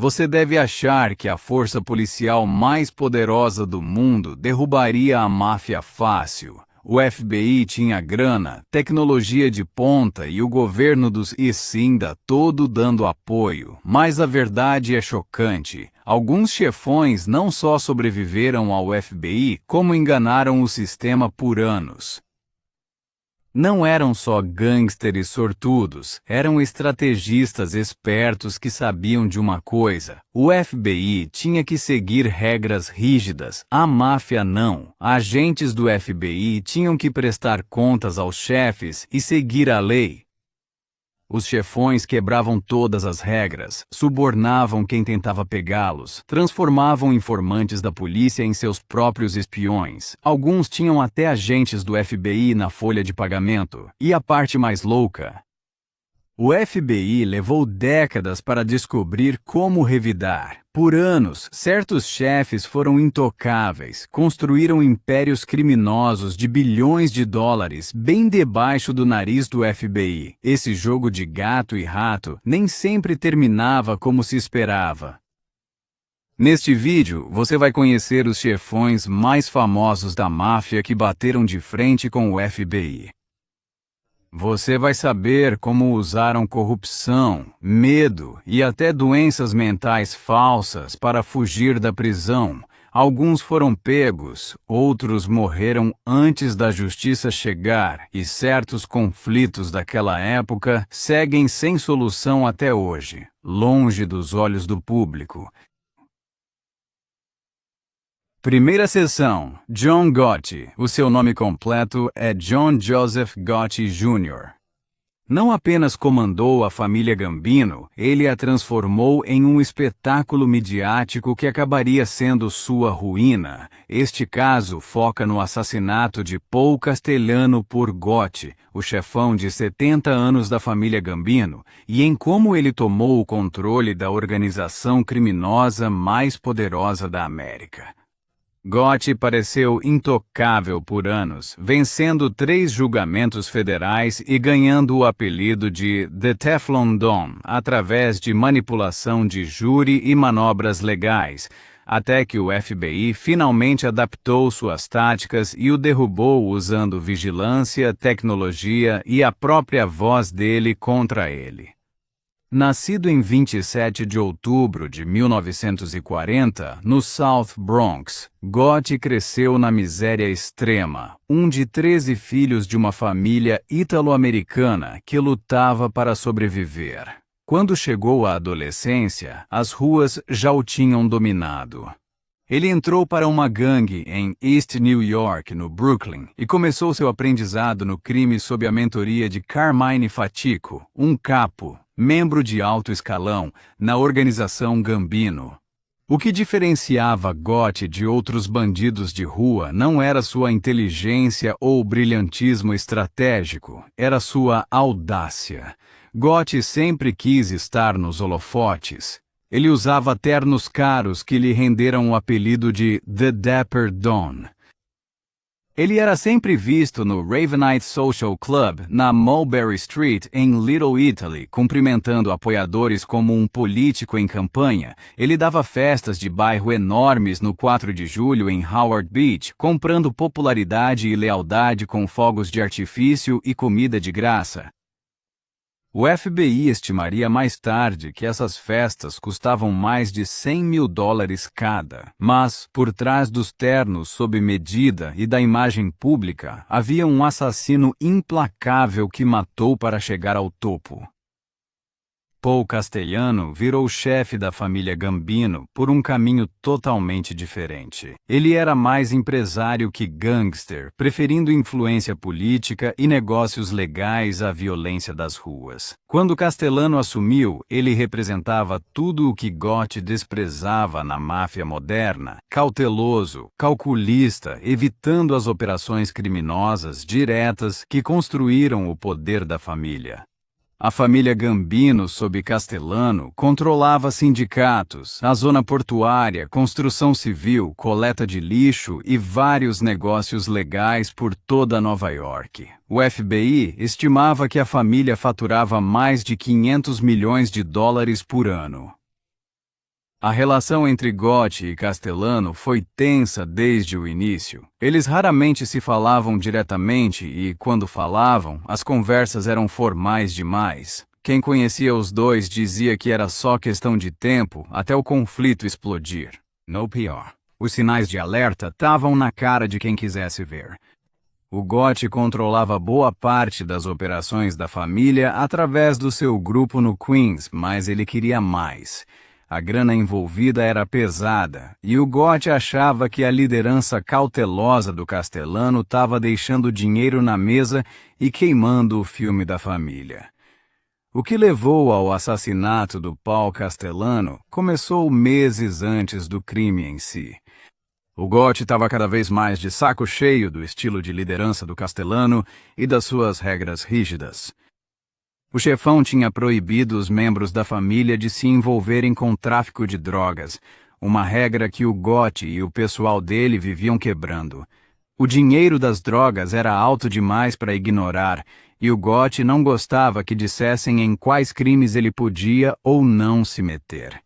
Você deve achar que a força policial mais poderosa do mundo derrubaria a máfia fácil. O FBI tinha grana, tecnologia de ponta e o governo dos ainda todo dando apoio. Mas a verdade é chocante. Alguns chefões não só sobreviveram ao FBI, como enganaram o sistema por anos. Não eram só gangsters sortudos, eram estrategistas espertos que sabiam de uma coisa: o FBI tinha que seguir regras rígidas, a máfia não. Agentes do FBI tinham que prestar contas aos chefes e seguir a lei. Os chefões quebravam todas as regras, subornavam quem tentava pegá-los, transformavam informantes da polícia em seus próprios espiões. Alguns tinham até agentes do FBI na folha de pagamento. E a parte mais louca? O FBI levou décadas para descobrir como revidar. Por anos, certos chefes foram intocáveis, construíram impérios criminosos de bilhões de dólares bem debaixo do nariz do FBI. Esse jogo de gato e rato nem sempre terminava como se esperava. Neste vídeo, você vai conhecer os chefões mais famosos da máfia que bateram de frente com o FBI. Você vai saber como usaram corrupção, medo e até doenças mentais falsas para fugir da prisão. Alguns foram pegos, outros morreram antes da justiça chegar, e certos conflitos daquela época seguem sem solução até hoje, longe dos olhos do público. Primeira seção: John Gotti. O seu nome completo é John Joseph Gotti Jr. Não apenas comandou a família Gambino, ele a transformou em um espetáculo midiático que acabaria sendo sua ruína. Este caso foca no assassinato de Paul Castellano por Gotti, o chefão de 70 anos da família Gambino, e em como ele tomou o controle da organização criminosa mais poderosa da América. Gotti pareceu intocável por anos, vencendo 3 julgamentos federais e ganhando o apelido de The Teflon Don através de manipulação de júri e manobras legais, até que o FBI finalmente adaptou suas táticas e o derrubou usando vigilância, tecnologia e a própria voz dele contra ele. Nascido em 27 de outubro de 1940, no South Bronx, Gotti cresceu na miséria extrema, um de 13 filhos de uma família ítalo-americana que lutava para sobreviver. Quando chegou à adolescência, as ruas já o tinham dominado. Ele entrou para uma gangue em East New York, no Brooklyn, e começou seu aprendizado no crime sob a mentoria de Carmine Fatico, um capo, membro de alto escalão, na organização Gambino. O que diferenciava Gotti de outros bandidos de rua não era sua inteligência ou brilhantismo estratégico, era sua audácia. Gotti sempre quis estar nos holofotes. Ele usava ternos caros que lhe renderam o apelido de The Dapper Don. Ele era sempre visto no Ravenite Social Club, na Mulberry Street, em Little Italy, cumprimentando apoiadores como um político em campanha. Ele dava festas de bairro enormes no 4 de julho em Howard Beach, comprando popularidade e lealdade com fogos de artifício e comida de graça. O FBI estimaria mais tarde que essas festas custavam mais de $100 mil cada, mas, por trás dos ternos sob medida e da imagem pública, havia um assassino implacável que matou para chegar ao topo. Paul Castellano virou chefe da família Gambino por um caminho totalmente diferente. Ele era mais empresário que gangster, preferindo influência política e negócios legais à violência das ruas. Quando Castellano assumiu, ele representava tudo o que Gotti desprezava na máfia moderna: cauteloso, calculista, evitando as operações criminosas diretas que construíram o poder da família. A família Gambino, sob Castellano, controlava sindicatos, a zona portuária, construção civil, coleta de lixo e vários negócios legais por toda Nova York. O FBI estimava que a família faturava mais de $500 milhões por ano. A relação entre Gotti e Castellano foi tensa desde o início. Eles raramente se falavam diretamente e, quando falavam, as conversas eram formais demais. Quem conhecia os dois dizia que era só questão de tempo até o conflito explodir. No pior, os sinais de alerta estavam na cara de quem quisesse ver. O Gotti controlava boa parte das operações da família através do seu grupo no Queens, mas ele queria mais. A grana envolvida era pesada, e o Gotti achava que a liderança cautelosa do Castellano estava deixando dinheiro na mesa e queimando o filme da família. O que levou ao assassinato do Paul Castellano começou meses antes do crime em si. O Gotti estava cada vez mais de saco cheio do estilo de liderança do Castellano e das suas regras rígidas. O chefão tinha proibido os membros da família de se envolverem com tráfico de drogas, uma regra que o Gotti e o pessoal dele viviam quebrando. O dinheiro das drogas era alto demais para ignorar, e o Gotti não gostava que dissessem em quais crimes ele podia ou não se meter.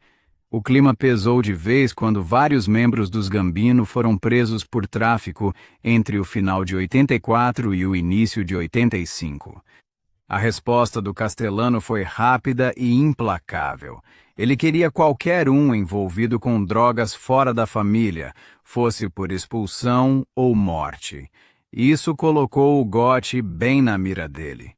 O clima pesou de vez quando vários membros dos Gambino foram presos por tráfico entre o final de 84 e o início de 85. A resposta do Castellano foi rápida e implacável. Ele queria qualquer um envolvido com drogas fora da família, fosse por expulsão ou morte. Isso colocou o Gotti bem na mira dele.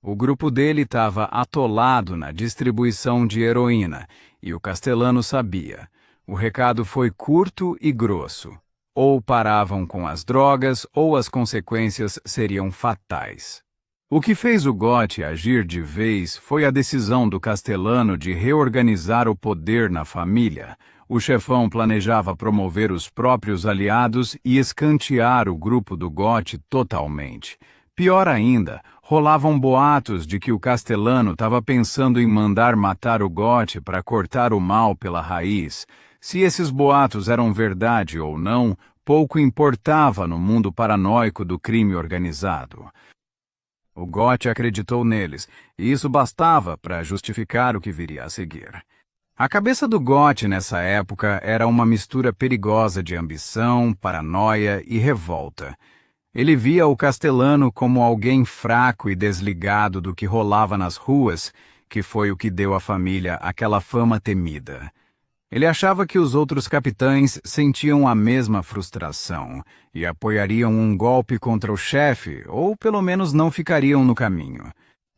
O grupo dele estava atolado na distribuição de heroína, e o Castellano sabia. O recado foi curto e grosso. Ou paravam com as drogas, ou as consequências seriam fatais. O que fez o Gotti agir de vez foi a decisão do Castellano de reorganizar o poder na família. O chefão planejava promover os próprios aliados e escantear o grupo do Gotti totalmente. Pior ainda, rolavam boatos de que o Castellano estava pensando em mandar matar o Gotti para cortar o mal pela raiz. Se esses boatos eram verdade ou não, pouco importava no mundo paranoico do crime organizado. O Gotti acreditou neles, e isso bastava para justificar o que viria a seguir. A cabeça do Gotti nessa época era uma mistura perigosa de ambição, paranoia e revolta. Ele via o Castellano como alguém fraco e desligado do que rolava nas ruas, que foi o que deu à família aquela fama temida. Ele achava que os outros capitães sentiam a mesma frustração e apoiariam um golpe contra o chefe, ou pelo menos não ficariam no caminho.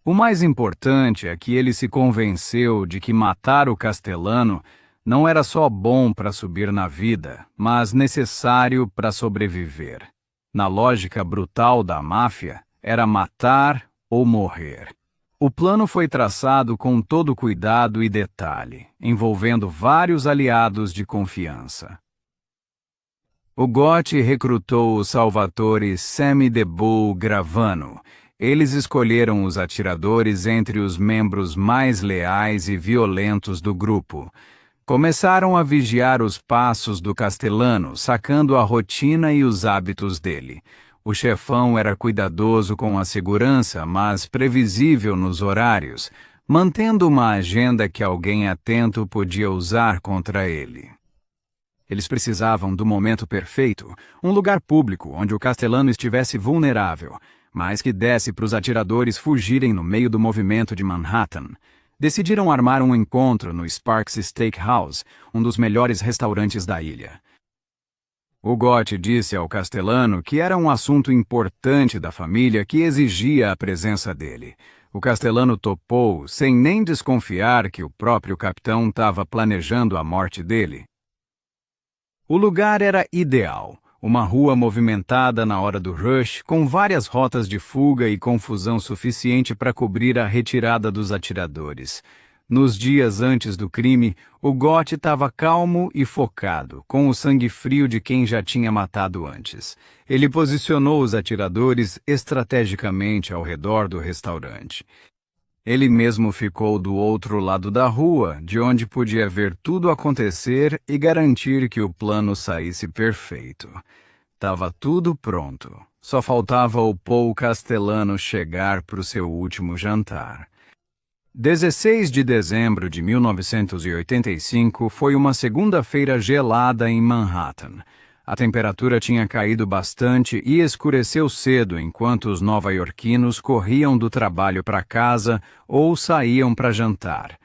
O mais importante é que ele se convenceu de que matar o Castellano não era só bom para subir na vida, mas necessário para sobreviver. Na lógica brutal da máfia, era matar ou morrer. O plano foi traçado com todo cuidado e detalhe, envolvendo vários aliados de confiança. O Gotti recrutou o Salvatore Sammy the Bull Gravano. Eles escolheram os atiradores entre os membros mais leais e violentos do grupo. Começaram a vigiar os passos do Castellano, sacando a rotina e os hábitos dele. O chefão era cuidadoso com a segurança, mas previsível nos horários, mantendo uma agenda que alguém atento podia usar contra ele. Eles precisavam do momento perfeito, um lugar público onde o Castellano estivesse vulnerável, mas que desse para os atiradores fugirem no meio do movimento de Manhattan. Decidiram armar um encontro no Sparks Steakhouse, um dos melhores restaurantes da ilha. O Gotti disse ao Castellano que era um assunto importante da família que exigia a presença dele. O Castellano topou, sem nem desconfiar que o próprio capitão estava planejando a morte dele. O lugar era ideal, uma rua movimentada na hora do rush, com várias rotas de fuga e confusão suficiente para cobrir a retirada dos atiradores. Nos dias antes do crime, o Gotti estava calmo e focado, com o sangue frio de quem já tinha matado antes. Ele posicionou os atiradores estrategicamente ao redor do restaurante. Ele mesmo ficou do outro lado da rua, de onde podia ver tudo acontecer e garantir que o plano saísse perfeito. Tava tudo pronto. Só faltava o Paul Castellano chegar para o seu último jantar. 16 de dezembro de 1985 foi uma segunda-feira gelada em Manhattan. A temperatura tinha caído bastante e escureceu cedo enquanto os nova-iorquinos corriam do trabalho para casa ou saíam para jantar.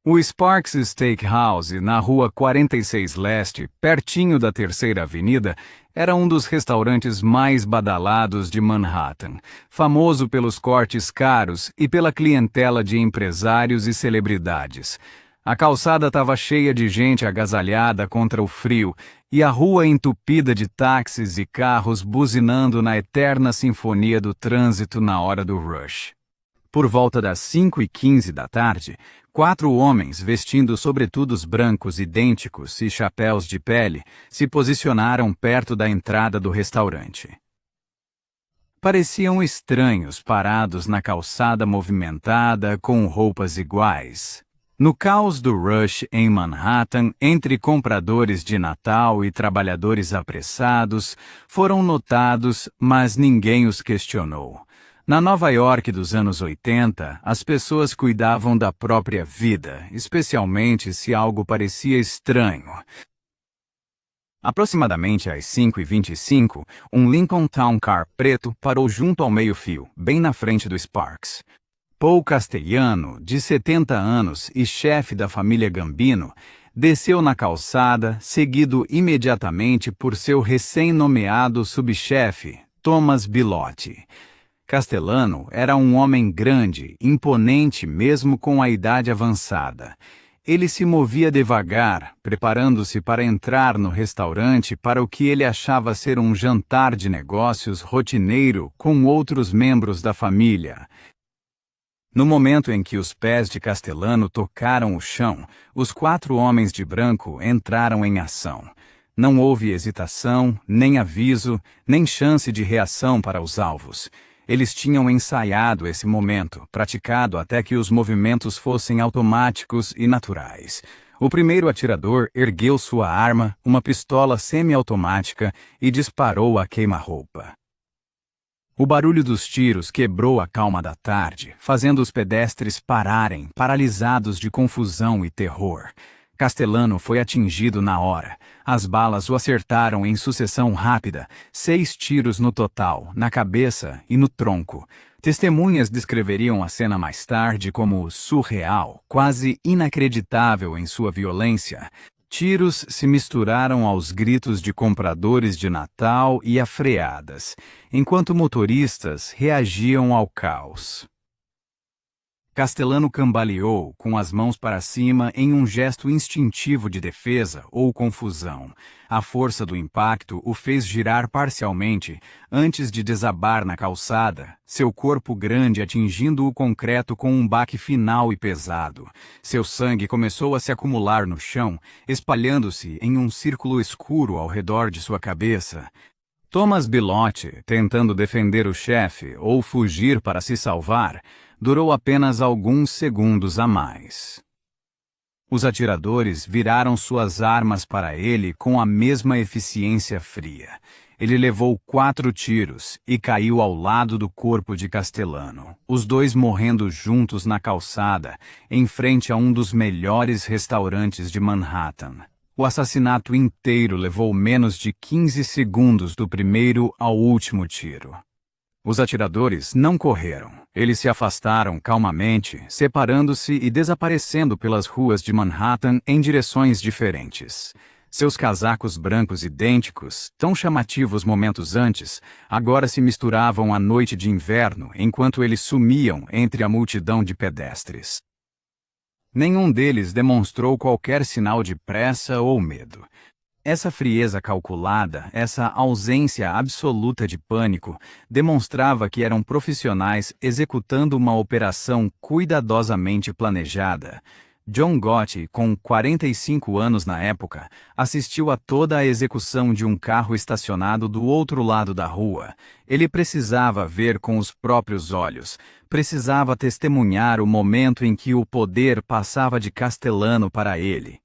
O Sparks Steakhouse, na rua 46 Leste, pertinho da Terceira Avenida, era um dos restaurantes mais badalados de Manhattan, famoso pelos cortes caros e pela clientela de empresários e celebridades. A calçada estava cheia de gente agasalhada contra o frio e a rua entupida de táxis e carros buzinando na eterna sinfonia do trânsito na hora do rush. Por volta das 5h15 da tarde, 4 homens vestindo sobretudos brancos idênticos e chapéus de pele se posicionaram perto da entrada do restaurante. Pareciam estranhos parados na calçada movimentada com roupas iguais. No caos do rush em Manhattan, entre compradores de Natal e trabalhadores apressados, foram notados, mas ninguém os questionou. Na Nova York dos anos 80, as pessoas cuidavam da própria vida, especialmente se algo parecia estranho. Aproximadamente às 5h25, um Lincoln Town Car preto parou junto ao meio-fio, bem na frente do Sparks. Paul Castellano, de 70 anos e chefe da família Gambino, desceu na calçada, seguido imediatamente por seu recém-nomeado subchefe, Thomas Bilotti. Castellano era um homem grande, imponente mesmo com a idade avançada. Ele se movia devagar, preparando-se para entrar no restaurante para o que ele achava ser um jantar de negócios rotineiro com outros membros da família. No momento em que os pés de Castellano tocaram o chão, os 4 homens de branco entraram em ação. Não houve hesitação, nem aviso, nem chance de reação para os alvos. Eles tinham ensaiado esse momento, praticado até que os movimentos fossem automáticos e naturais. O primeiro atirador ergueu sua arma, uma pistola semiautomática, e disparou a queima-roupa. O barulho dos tiros quebrou a calma da tarde, fazendo os pedestres pararem, paralisados de confusão e terror. Castellano foi atingido na hora. As balas o acertaram em sucessão rápida, 6 tiros no total, na cabeça e no tronco. Testemunhas descreveriam a cena mais tarde como surreal, quase inacreditável em sua violência. Tiros se misturaram aos gritos de compradores de Natal e a freadas, enquanto motoristas reagiam ao caos. Castellano cambaleou, com as mãos para cima em um gesto instintivo de defesa ou confusão. A força do impacto o fez girar parcialmente antes de desabar na calçada, seu corpo grande atingindo o concreto com um baque final e pesado. Seu sangue começou a se acumular no chão, espalhando-se em um círculo escuro ao redor de sua cabeça. Thomas Bilotti, tentando defender o chefe ou fugir para se salvar, durou apenas alguns segundos a mais. Os atiradores viraram suas armas para ele com a mesma eficiência fria. Ele levou 4 tiros e caiu ao lado do corpo de Castellano, os dois morrendo juntos na calçada, em frente a um dos melhores restaurantes de Manhattan. O assassinato inteiro levou menos de 15 segundos do primeiro ao último tiro. Os atiradores não correram. Eles se afastaram calmamente, separando-se e desaparecendo pelas ruas de Manhattan em direções diferentes. Seus casacos brancos idênticos, tão chamativos momentos antes, agora se misturavam à noite de inverno enquanto eles sumiam entre a multidão de pedestres. Nenhum deles demonstrou qualquer sinal de pressa ou medo. Essa frieza calculada, essa ausência absoluta de pânico, demonstrava que eram profissionais executando uma operação cuidadosamente planejada. John Gotti, com 45 anos na época, assistiu a toda a execução de um carro estacionado do outro lado da rua. Ele precisava ver com os próprios olhos, precisava testemunhar o momento em que o poder passava de Castellano para ele.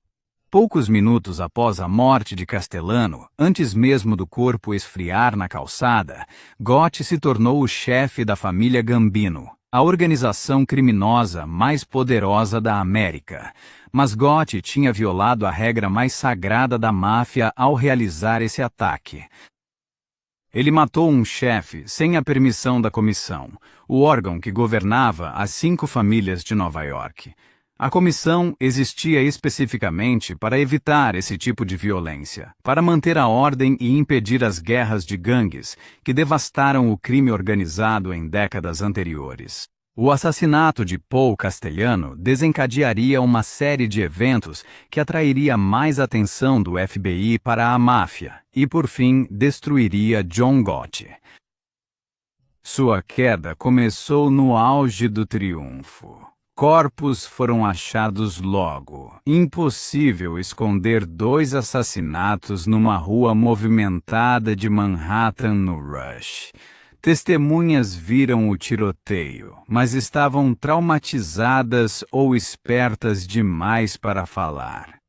Poucos minutos após a morte de Castellano, antes mesmo do corpo esfriar na calçada, Gotti se tornou o chefe da família Gambino. a organização criminosa mais poderosa da América. Mas Gotti tinha violado a regra mais sagrada da máfia ao realizar esse ataque. Ele matou um chefe sem a permissão da comissão, o órgão que governava as 5 famílias de Nova York. A comissão existia especificamente para evitar esse tipo de violência, para manter a ordem e impedir as guerras de gangues que devastaram o crime organizado em décadas anteriores. O assassinato de Paul Castellano desencadearia uma série de eventos que atrairia mais atenção do FBI para a máfia e, por fim, destruiria John Gotti. Sua queda começou no auge do triunfo. Corpos foram achados logo. Impossível esconder 2 assassinatos numa rua movimentada de Manhattan no Rush. Testemunhas viram o tiroteio, mas estavam traumatizadas ou espertas demais para falar.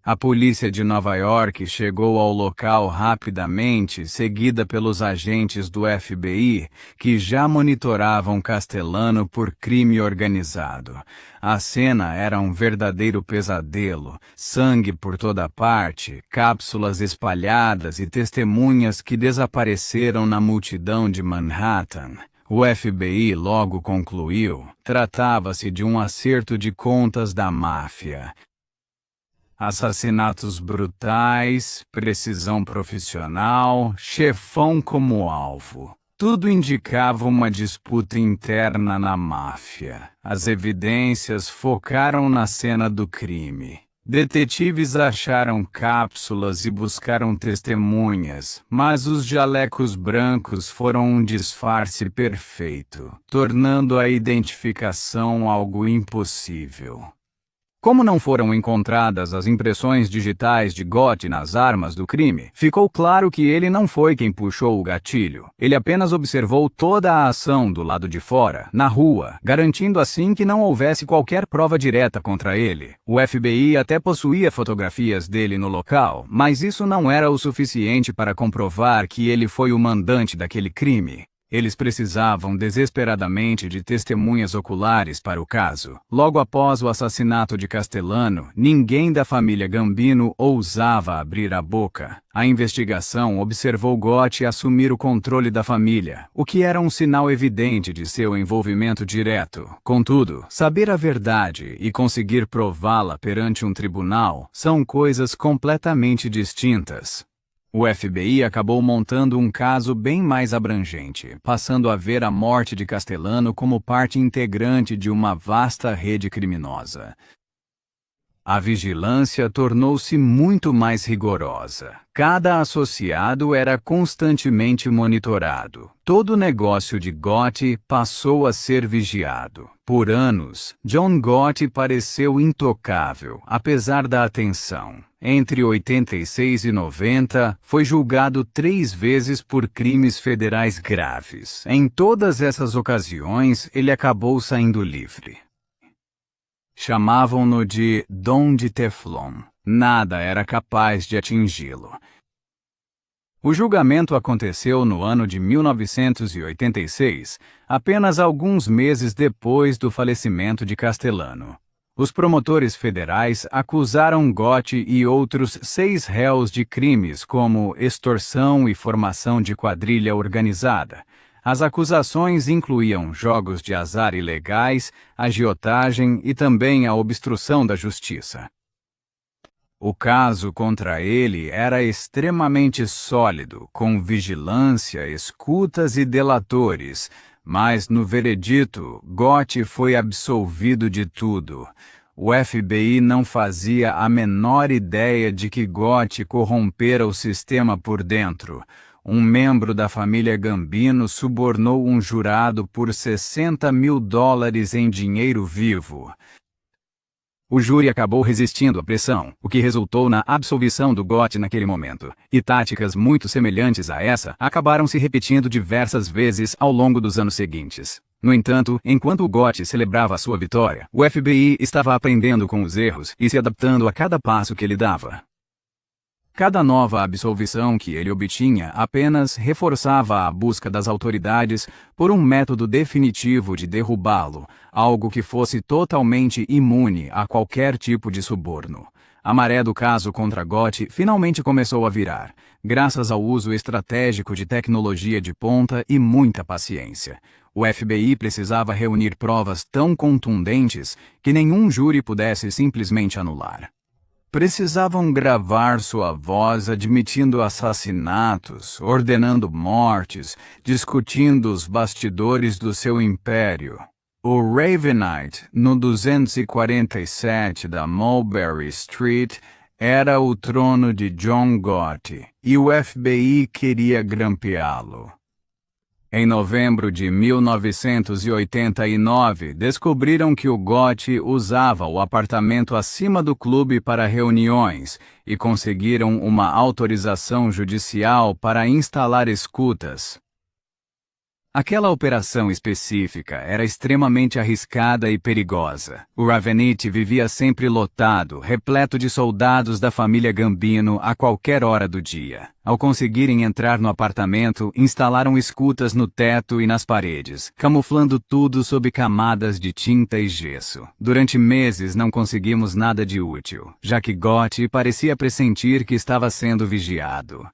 A polícia de Nova York chegou ao local rapidamente, seguida pelos agentes do FBI, que já monitoravam Castellano por crime organizado. A cena era um verdadeiro pesadelo, sangue por toda parte, cápsulas espalhadas e testemunhas que desapareceram na multidão de Manhattan. O FBI logo concluiu: tratava-se de um acerto de contas da máfia. Assassinatos brutais, precisão profissional, chefão como alvo. Tudo indicava uma disputa interna na máfia. As evidências focaram na cena do crime. Detetives acharam cápsulas e buscaram testemunhas, mas os jalecos brancos foram um disfarce perfeito, tornando a identificação algo impossível. Como não foram encontradas as impressões digitais de Gotti nas armas do crime, ficou claro que ele não foi quem puxou o gatilho. Ele apenas observou toda a ação do lado de fora, na rua, garantindo assim que não houvesse qualquer prova direta contra ele. O FBI até possuía fotografias dele no local, mas isso não era o suficiente para comprovar que ele foi o mandante daquele crime. Eles precisavam desesperadamente de testemunhas oculares para o caso. Logo após o assassinato de Castellano, ninguém da família Gambino ousava abrir a boca. A investigação observou Gotti assumir o controle da família, o que era um sinal evidente de seu envolvimento direto. Contudo, saber a verdade e conseguir prová-la perante um tribunal são coisas completamente distintas. O FBI acabou montando um caso bem mais abrangente, passando a ver a morte de Castellano como parte integrante de uma vasta rede criminosa. A vigilância tornou-se muito mais rigorosa. Cada associado era constantemente monitorado. Todo o negócio de Gotti passou a ser vigiado. Por anos, John Gotti pareceu intocável, apesar da atenção. Entre 86 e 90, foi julgado 3 vezes por crimes federais graves. Em todas essas ocasiões, ele acabou saindo livre. Chamavam-no de Dom de Teflon. Nada era capaz de atingi-lo. O julgamento aconteceu no ano de 1986, apenas alguns meses depois do falecimento de Castellano. Os promotores federais acusaram Gotti e outros 6 réus de crimes como extorsão e formação de quadrilha organizada. As acusações incluíam jogos de azar ilegais, agiotagem e também a obstrução da justiça. O caso contra ele era extremamente sólido, com vigilância, escutas e delatores, mas no veredito, Gotti foi absolvido de tudo. O FBI não fazia a menor ideia de que Gotti corrompera o sistema por dentro. Um membro da família Gambino subornou um jurado por $60 mil em dinheiro vivo. O júri acabou resistindo à pressão, o que resultou na absolvição do Gotti naquele momento. E táticas muito semelhantes a essa acabaram se repetindo diversas vezes ao longo dos anos seguintes. No entanto, enquanto o Gotti celebrava sua vitória, o FBI estava aprendendo com os erros e se adaptando a cada passo que ele dava. Cada nova absolvição que ele obtinha apenas reforçava a busca das autoridades por um método definitivo de derrubá-lo, algo que fosse totalmente imune a qualquer tipo de suborno. A maré do caso contra Gotti finalmente começou a virar, graças ao uso estratégico de tecnologia de ponta e muita paciência. O FBI precisava reunir provas tão contundentes que nenhum júri pudesse simplesmente anular. Precisavam gravar sua voz admitindo assassinatos, ordenando mortes, discutindo os bastidores do seu império. O Ravenite, no 247 da Mulberry Street, era o trono de John Gotti, e o FBI queria grampeá-lo. Em novembro de 1989, descobriram que o Gotti usava o apartamento acima do clube para reuniões e conseguiram uma autorização judicial para instalar escutas. Aquela operação específica era extremamente arriscada e perigosa. O Ravenite vivia sempre lotado, repleto de soldados da família Gambino a qualquer hora do dia. Ao conseguirem entrar no apartamento, instalaram escutas no teto e nas paredes, camuflando tudo sob camadas de tinta e gesso. Durante meses não conseguimos nada de útil, já que Gotti parecia pressentir que estava sendo vigiado.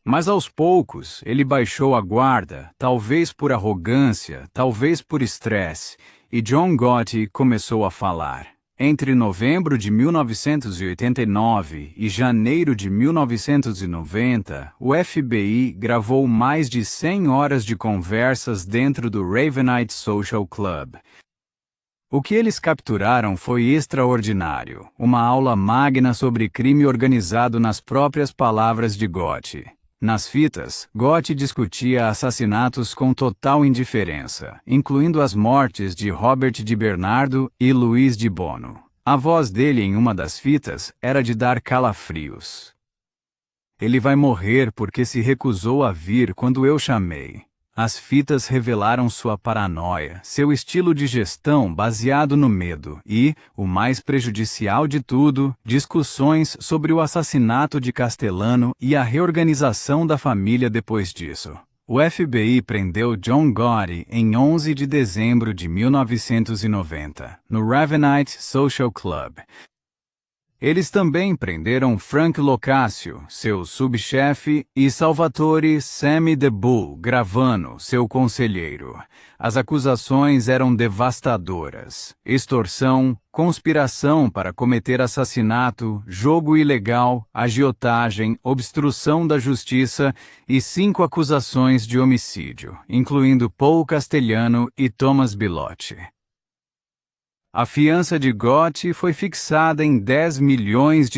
Mas aos poucos, ele baixou a guarda, talvez por arrogância, talvez por estresse, e John Gotti começou a falar. Entre novembro de 1989 e janeiro de 1990, o FBI gravou mais de 100 horas de conversas dentro do Ravenite Social Club. O que eles capturaram foi extraordinário, uma aula magna sobre crime organizado nas próprias palavras de Gotti. Nas fitas, Gotti discutia assassinatos com total indiferença, incluindo as mortes de Robert de Bernardo e Luiz de Bono. A voz dele em uma das fitas era de dar calafrios. Ele vai morrer porque se recusou a vir quando eu chamei. As fitas revelaram sua paranoia, seu estilo de gestão baseado no medo e, o mais prejudicial de tudo, discussões sobre o assassinato de Castellano e a reorganização da família depois disso. O FBI prendeu John Gotti em 11 de dezembro de 1990, no Ravenite Social Club. Eles também prenderam Frank Locascio, seu subchefe, e Salvatore Sammy the Bull Gravano, seu conselheiro. As acusações eram devastadoras: extorsão, conspiração para cometer assassinato, jogo ilegal, agiotagem, obstrução da justiça e 5 acusações de homicídio, incluindo Paul Castellano e Thomas Bilotti. A fiança de Gotti foi fixada em $10 milhões.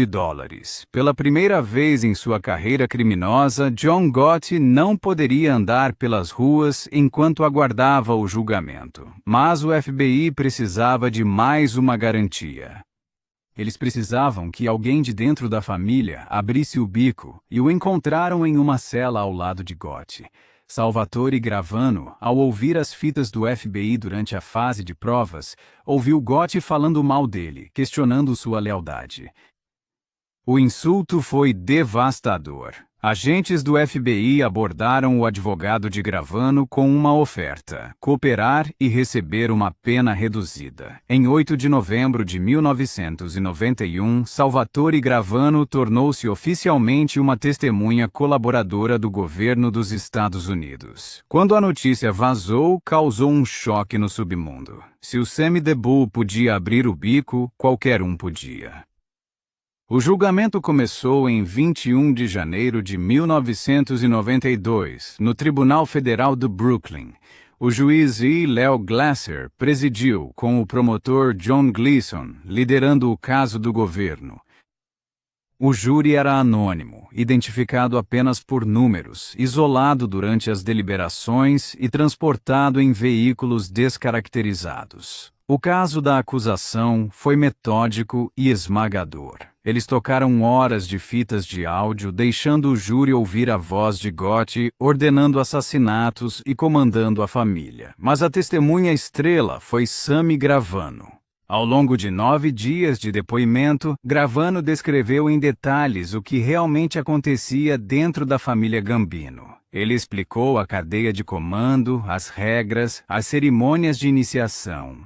Pela primeira vez em sua carreira criminosa, John Gotti não poderia andar pelas ruas enquanto aguardava o julgamento. Mas o FBI precisava de mais uma garantia. Eles precisavam que alguém de dentro da família abrisse o bico e o encontraram em uma cela ao lado de Gotti. Salvatore Gravano, ao ouvir as fitas do FBI durante a fase de provas, ouviu Gotti falando mal dele, questionando sua lealdade. O insulto foi devastador. Agentes do FBI abordaram o advogado de Gravano com uma oferta: cooperar e receber uma pena reduzida. Em 8 de novembro de 1991, Salvatore Gravano tornou-se oficialmente uma testemunha colaboradora do governo dos Estados Unidos. Quando a notícia vazou, causou um choque no submundo. Se o Sammy the Bull podia abrir o bico, qualquer um podia. O julgamento começou em 21 de janeiro de 1992, no Tribunal Federal do Brooklyn. O juiz E. Leo Glasser presidiu, com o promotor John Gleason, liderando o caso do governo. O júri era anônimo, identificado apenas por números, isolado durante as deliberações e transportado em veículos descaracterizados. O caso da acusação foi metódico e esmagador. Eles tocaram horas de fitas de áudio, deixando o júri ouvir a voz de Gotti, ordenando assassinatos e comandando a família. Mas a testemunha estrela foi Sammy Gravano. Ao longo de 9 dias de depoimento, Gravano descreveu em detalhes o que realmente acontecia dentro da família Gambino. Ele explicou a cadeia de comando, as regras, as cerimônias de iniciação.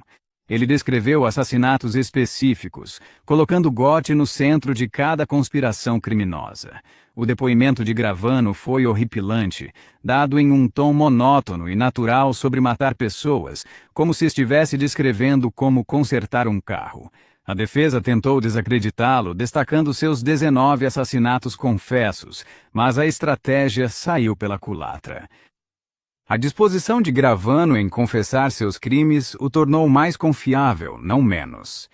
Ele descreveu assassinatos específicos, colocando Gotti no centro de cada conspiração criminosa. O depoimento de Gravano foi horripilante, dado em um tom monótono e natural sobre matar pessoas, como se estivesse descrevendo como consertar um carro. A defesa tentou desacreditá-lo, destacando seus 19 assassinatos confessos, mas a estratégia saiu pela culatra. A disposição de Gravano em confessar seus crimes o tornou mais confiável, não menos.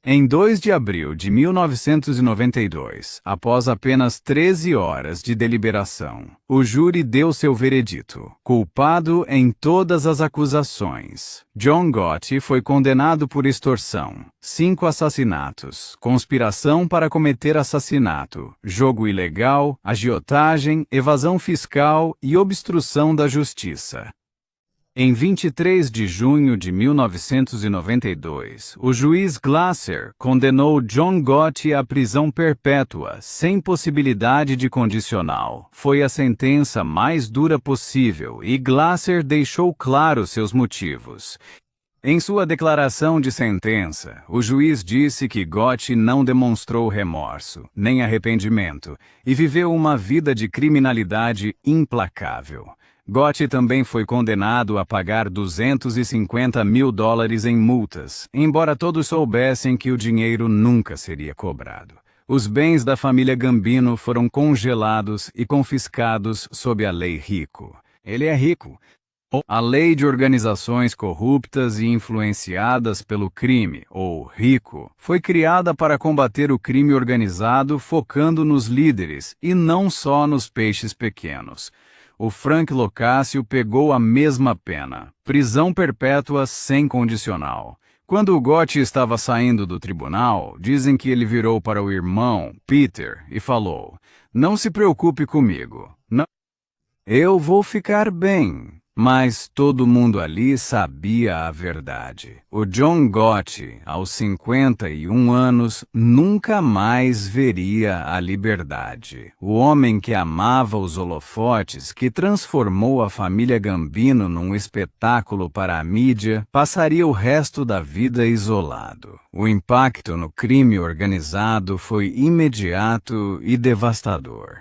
Em 2 de abril de 1992, após apenas 13 horas de deliberação, o júri deu seu veredito. Culpado em todas as acusações. John Gotti foi condenado por extorsão, 5 assassinatos, conspiração para cometer assassinato, jogo ilegal, agiotagem, evasão fiscal e obstrução da justiça. Em 23 de junho de 1992, o juiz Glasser condenou John Gotti à prisão perpétua, sem possibilidade de condicional. Foi a sentença mais dura possível e Glasser deixou claro seus motivos. Em sua declaração de sentença, o juiz disse que Gotti não demonstrou remorso, nem arrependimento, e viveu uma vida de criminalidade implacável. Gotti também foi condenado a pagar $250 mil em multas, embora todos soubessem que o dinheiro nunca seria cobrado. Os bens da família Gambino foram congelados e confiscados sob a Lei Rico. Ele é rico. A Lei de Organizações Corruptas e Influenciadas pelo Crime, ou RICO, foi criada para combater o crime organizado focando nos líderes e não só nos peixes pequenos. O Frank Locascio pegou a mesma pena, prisão perpétua sem condicional. Quando o Gotti estava saindo do tribunal, dizem que ele virou para o irmão, Peter, e falou: "Não se preocupe comigo. Não. Eu vou ficar bem." Mas todo mundo ali sabia a verdade. O John Gotti, aos 51 anos, nunca mais veria a liberdade. O homem que amava os holofotes, que transformou a família Gambino num espetáculo para a mídia, passaria o resto da vida isolado. O impacto no crime organizado foi imediato e devastador.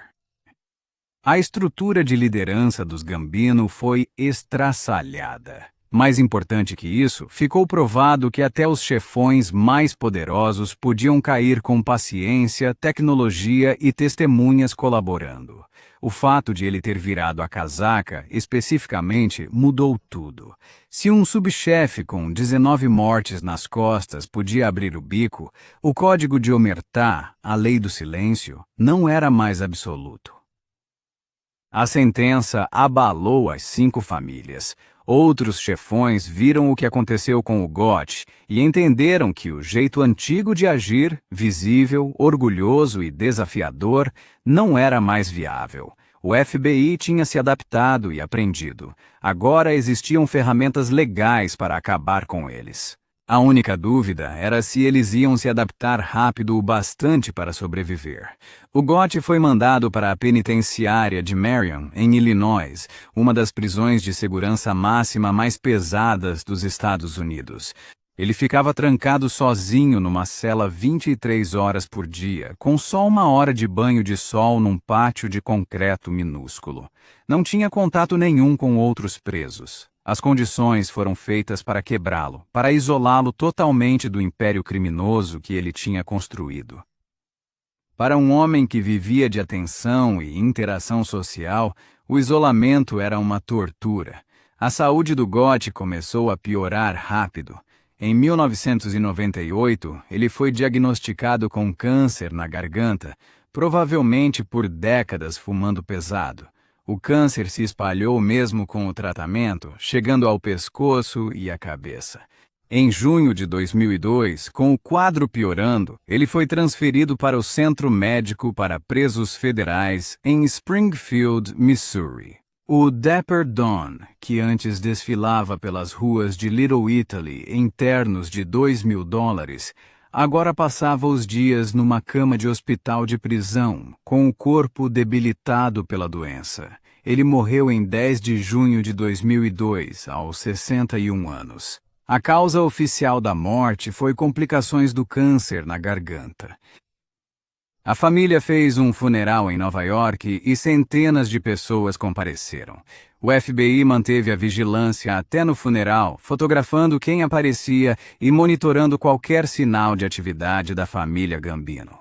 A estrutura de liderança dos Gambino foi estraçalhada. Mais importante que isso, ficou provado que até os chefões mais poderosos podiam cair com paciência, tecnologia e testemunhas colaborando. O fato de ele ter virado a casaca, especificamente, mudou tudo. Se um subchefe com 19 mortes nas costas podia abrir o bico, o código de Omertá, a lei do silêncio, não era mais absoluto. A sentença abalou as 5 famílias. Outros chefões viram o que aconteceu com o Gotti e entenderam que o jeito antigo de agir, visível, orgulhoso e desafiador, não era mais viável. O FBI tinha se adaptado e aprendido. Agora existiam ferramentas legais para acabar com eles. A única dúvida era se eles iam se adaptar rápido o bastante para sobreviver. O Gotti foi mandado para a penitenciária de Marion, em Illinois, uma das prisões de segurança máxima mais pesadas dos Estados Unidos. Ele ficava trancado sozinho numa cela 23 horas por dia, com só 1 hora de banho de sol num pátio de concreto minúsculo. Não tinha contato nenhum com outros presos. As condições foram feitas para quebrá-lo, para isolá-lo totalmente do império criminoso que ele tinha construído. Para um homem que vivia de atenção e interação social, o isolamento era uma tortura. A saúde do Gotti começou a piorar rápido. Em 1998, ele foi diagnosticado com câncer na garganta, provavelmente por décadas fumando pesado. O câncer se espalhou mesmo com o tratamento, chegando ao pescoço e à cabeça. Em junho de 2002, com o quadro piorando, ele foi transferido para o Centro Médico para Presos Federais em Springfield, Missouri. O Dapper Don, que antes desfilava pelas ruas de Little Italy em ternos de $2.000, agora passava os dias numa cama de hospital de prisão, com o corpo debilitado pela doença. Ele morreu em 10 de junho de 2002, aos 61 anos. A causa oficial da morte foi complicações do câncer na garganta. A família fez um funeral em Nova York e centenas de pessoas compareceram. O FBI manteve a vigilância até no funeral, fotografando quem aparecia e monitorando qualquer sinal de atividade da família Gambino.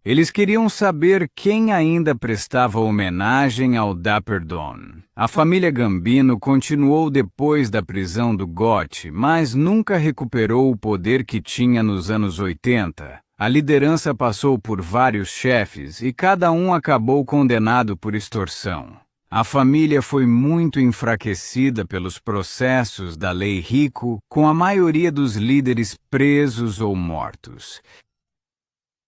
Eles queriam saber quem ainda prestava homenagem ao Dapper Don. A família Gambino continuou depois da prisão do Gotti, mas nunca recuperou o poder que tinha nos anos 80. A liderança passou por vários chefes e cada um acabou condenado por extorsão. A família foi muito enfraquecida pelos processos da Lei Rico, com a maioria dos líderes presos ou mortos.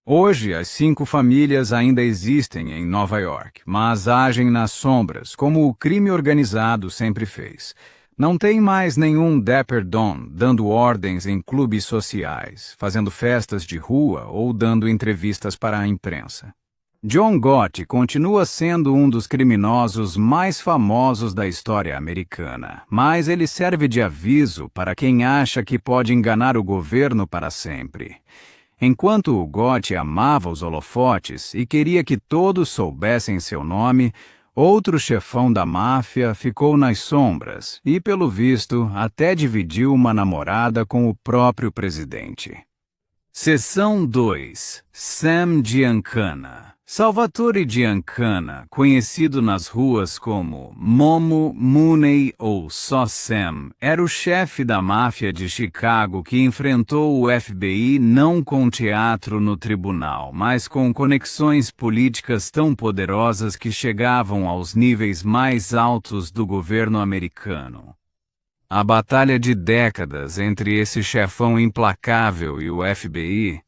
Hoje, as 5 famílias ainda existem em Nova York, mas agem nas sombras, como o crime organizado sempre fez. Não tem mais nenhum Dapper Don dando ordens em clubes sociais, fazendo festas de rua ou dando entrevistas para a imprensa. John Gotti continua sendo um dos criminosos mais famosos da história americana, mas ele serve de aviso para quem acha que pode enganar o governo para sempre. Enquanto o Gotti amava os holofotes e queria que todos soubessem seu nome, outro chefão da máfia ficou nas sombras e, pelo visto, até dividiu uma namorada com o próprio presidente. Seção 2. Sam Giancana. Salvatore Giancana, conhecido nas ruas como Momo, Mooney ou só Sam, era o chefe da máfia de Chicago que enfrentou o FBI não com teatro no tribunal, mas com conexões políticas tão poderosas que chegavam aos níveis mais altos do governo americano. A batalha de décadas entre esse chefão implacável e o FBI.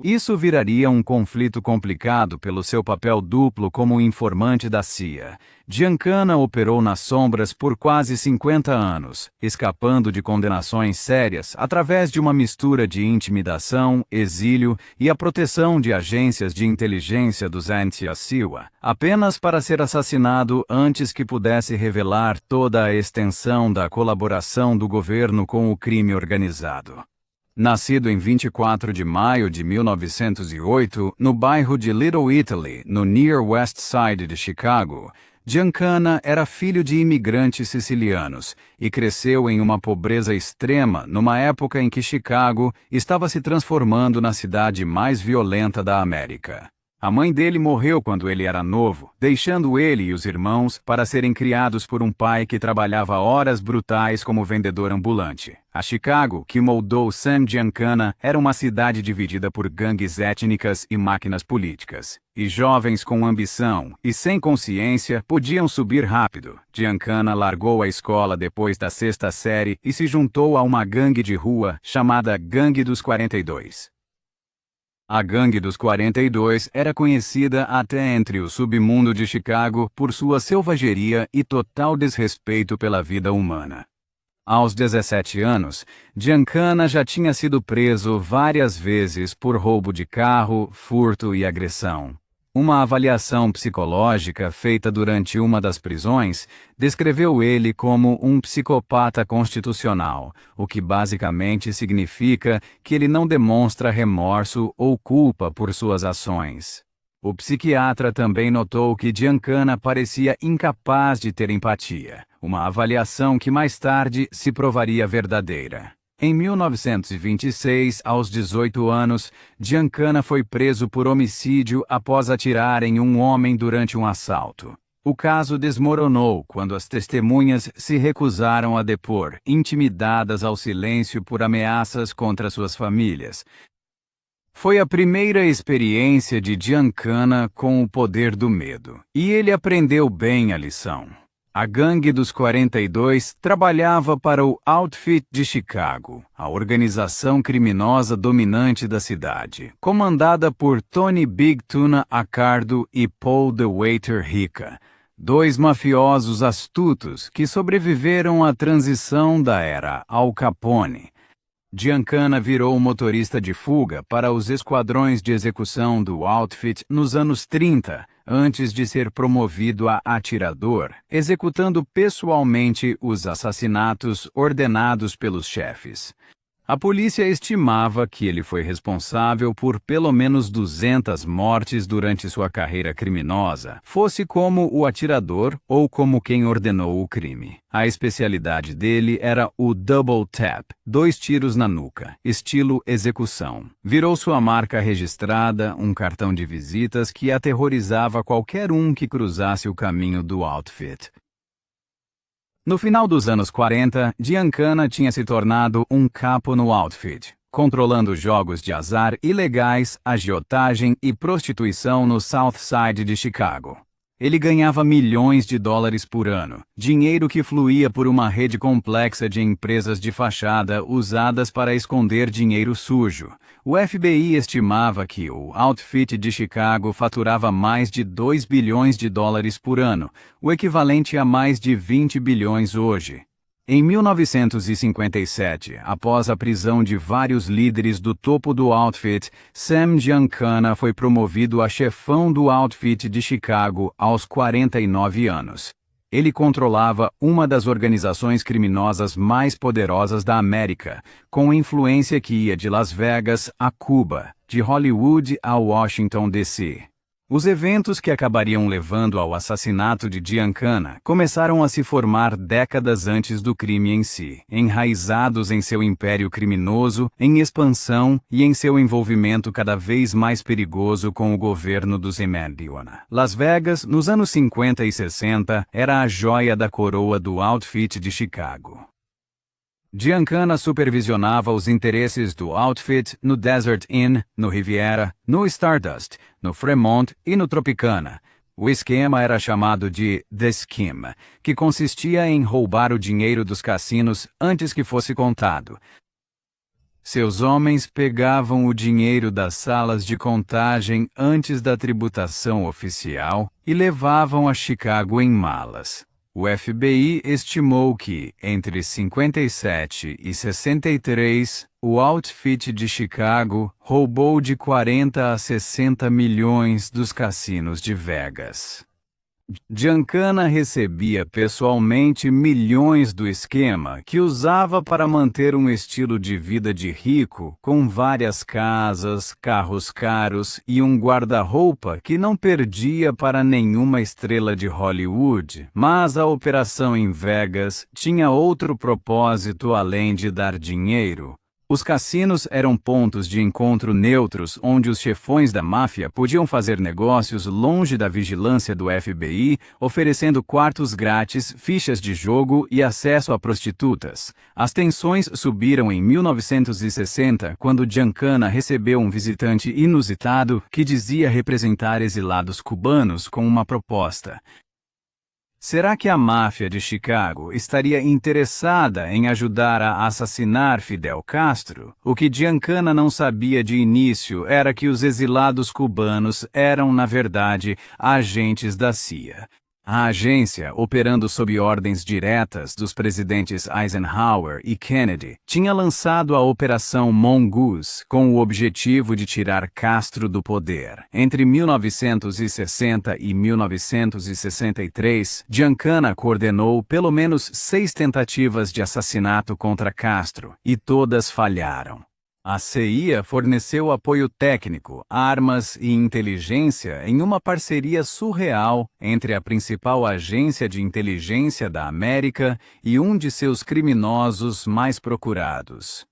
Isso viraria um conflito complicado pelo seu papel duplo como informante da CIA. Giancana operou nas sombras por quase 50 anos, escapando de condenações sérias através de uma mistura de intimidação, exílio e a proteção de agências de inteligência dos anti-CIA, apenas para ser assassinado antes que pudesse revelar toda a extensão da colaboração do governo com o crime organizado. Nascido em 24 de maio de 1908, no bairro de Little Italy, no Near West Side de Chicago, Giancana era filho de imigrantes sicilianos e cresceu em uma pobreza extrema numa época em que Chicago estava se transformando na cidade mais violenta da América. A mãe dele morreu quando ele era novo, deixando ele e os irmãos para serem criados por um pai que trabalhava horas brutais como vendedor ambulante. A Chicago, que moldou Sam Giancana, era uma cidade dividida por gangues étnicas e máquinas políticas. E jovens com ambição e sem consciência podiam subir rápido. Giancana largou a escola depois da 6ª série e se juntou a uma gangue de rua chamada Gangue dos 42. A Gangue dos 42 era conhecida até entre o submundo de Chicago por sua selvageria e total desrespeito pela vida humana. Aos 17 anos, Giancana já tinha sido preso várias vezes por roubo de carro, furto e agressão. Uma avaliação psicológica feita durante uma das prisões descreveu ele como um psicopata constitucional, o que basicamente significa que ele não demonstra remorso ou culpa por suas ações. O psiquiatra também notou que Giancana parecia incapaz de ter empatia, uma avaliação que mais tarde se provaria verdadeira. Em 1926, aos 18 anos, Giancana foi preso por homicídio após atirar em um homem durante um assalto. O caso desmoronou quando as testemunhas se recusaram a depor, intimidadas ao silêncio por ameaças contra suas famílias. Foi a primeira experiência de Giancana com o poder do medo, e ele aprendeu bem a lição. A Gangue dos 42 trabalhava para o Outfit de Chicago, a organização criminosa dominante da cidade, comandada por Tony Big Tuna Accardo e Paul the Waiter Rica. dois mafiosos astutos que sobreviveram à transição da era Al Capone. Giancana virou motorista de fuga para os esquadrões de execução do Outfit nos anos 30, antes de ser promovido a atirador, executando pessoalmente os assassinatos ordenados pelos chefes. A polícia estimava que ele foi responsável por pelo menos 200 mortes durante sua carreira criminosa, fosse como o atirador ou como quem ordenou o crime. A especialidade dele era o double tap, 2 tiros na nuca, estilo execução. Virou sua marca registrada, um cartão de visitas que aterrorizava qualquer um que cruzasse o caminho do Outfit. No final dos anos 40, Giancana tinha se tornado um capo no Outfit, controlando jogos de azar ilegais, agiotagem e prostituição no South Side de Chicago. Ele ganhava milhões de dólares por ano, dinheiro que fluía por uma rede complexa de empresas de fachada usadas para esconder dinheiro sujo. O FBI estimava que o Outfit de Chicago faturava mais de 2 bilhões de dólares por ano, o equivalente a mais de 20 bilhões hoje. Em 1957, após a prisão de vários líderes do topo do Outfit, Sam Giancana foi promovido a chefão do Outfit de Chicago aos 49 anos. Ele controlava uma das organizações criminosas mais poderosas da América, com influência que ia de Las Vegas a Cuba, de Hollywood a Washington, D.C. Os eventos que acabariam levando ao assassinato de Giancana começaram a se formar décadas antes do crime em si, enraizados em seu império criminoso, em expansão e em seu envolvimento cada vez mais perigoso com o governo dos Mediona. Las Vegas, nos anos 50 e 60, era a joia da coroa do Outfit de Chicago. Giancana supervisionava os interesses do Outfit no Desert Inn, no Riviera, no Stardust, no Fremont e no Tropicana. O esquema era chamado de The Scheme, que consistia em roubar o dinheiro dos cassinos antes que fosse contado. Seus homens pegavam o dinheiro das salas de contagem antes da tributação oficial e levavam a Chicago em malas. O FBI estimou que, entre 57 e 63, o Outfit de Chicago roubou de 40 a 60 milhões dos cassinos de Vegas. Giancana recebia pessoalmente milhões do esquema que usava para manter um estilo de vida de rico, com várias casas, carros caros e um guarda-roupa que não perdia para nenhuma estrela de Hollywood. Mas a operação em Vegas tinha outro propósito além de dar dinheiro. Os cassinos eram pontos de encontro neutros onde os chefões da máfia podiam fazer negócios longe da vigilância do FBI, oferecendo quartos grátis, fichas de jogo e acesso a prostitutas. As tensões subiram em 1960, quando Giancana recebeu um visitante inusitado que dizia representar exilados cubanos com uma proposta. Será que a máfia de Chicago estaria interessada em ajudar a assassinar Fidel Castro? O que Giancana não sabia de início era que os exilados cubanos eram, na verdade, agentes da CIA. A agência, operando sob ordens diretas dos presidentes Eisenhower e Kennedy, tinha lançado a Operação Mongoose com o objetivo de tirar Castro do poder. Entre 1960 e 1963, Giancana coordenou pelo menos 6 tentativas de assassinato contra Castro, e todas falharam. A CIA forneceu apoio técnico, armas e inteligência em uma parceria surreal entre a principal agência de inteligência da América e um de seus criminosos mais procurados.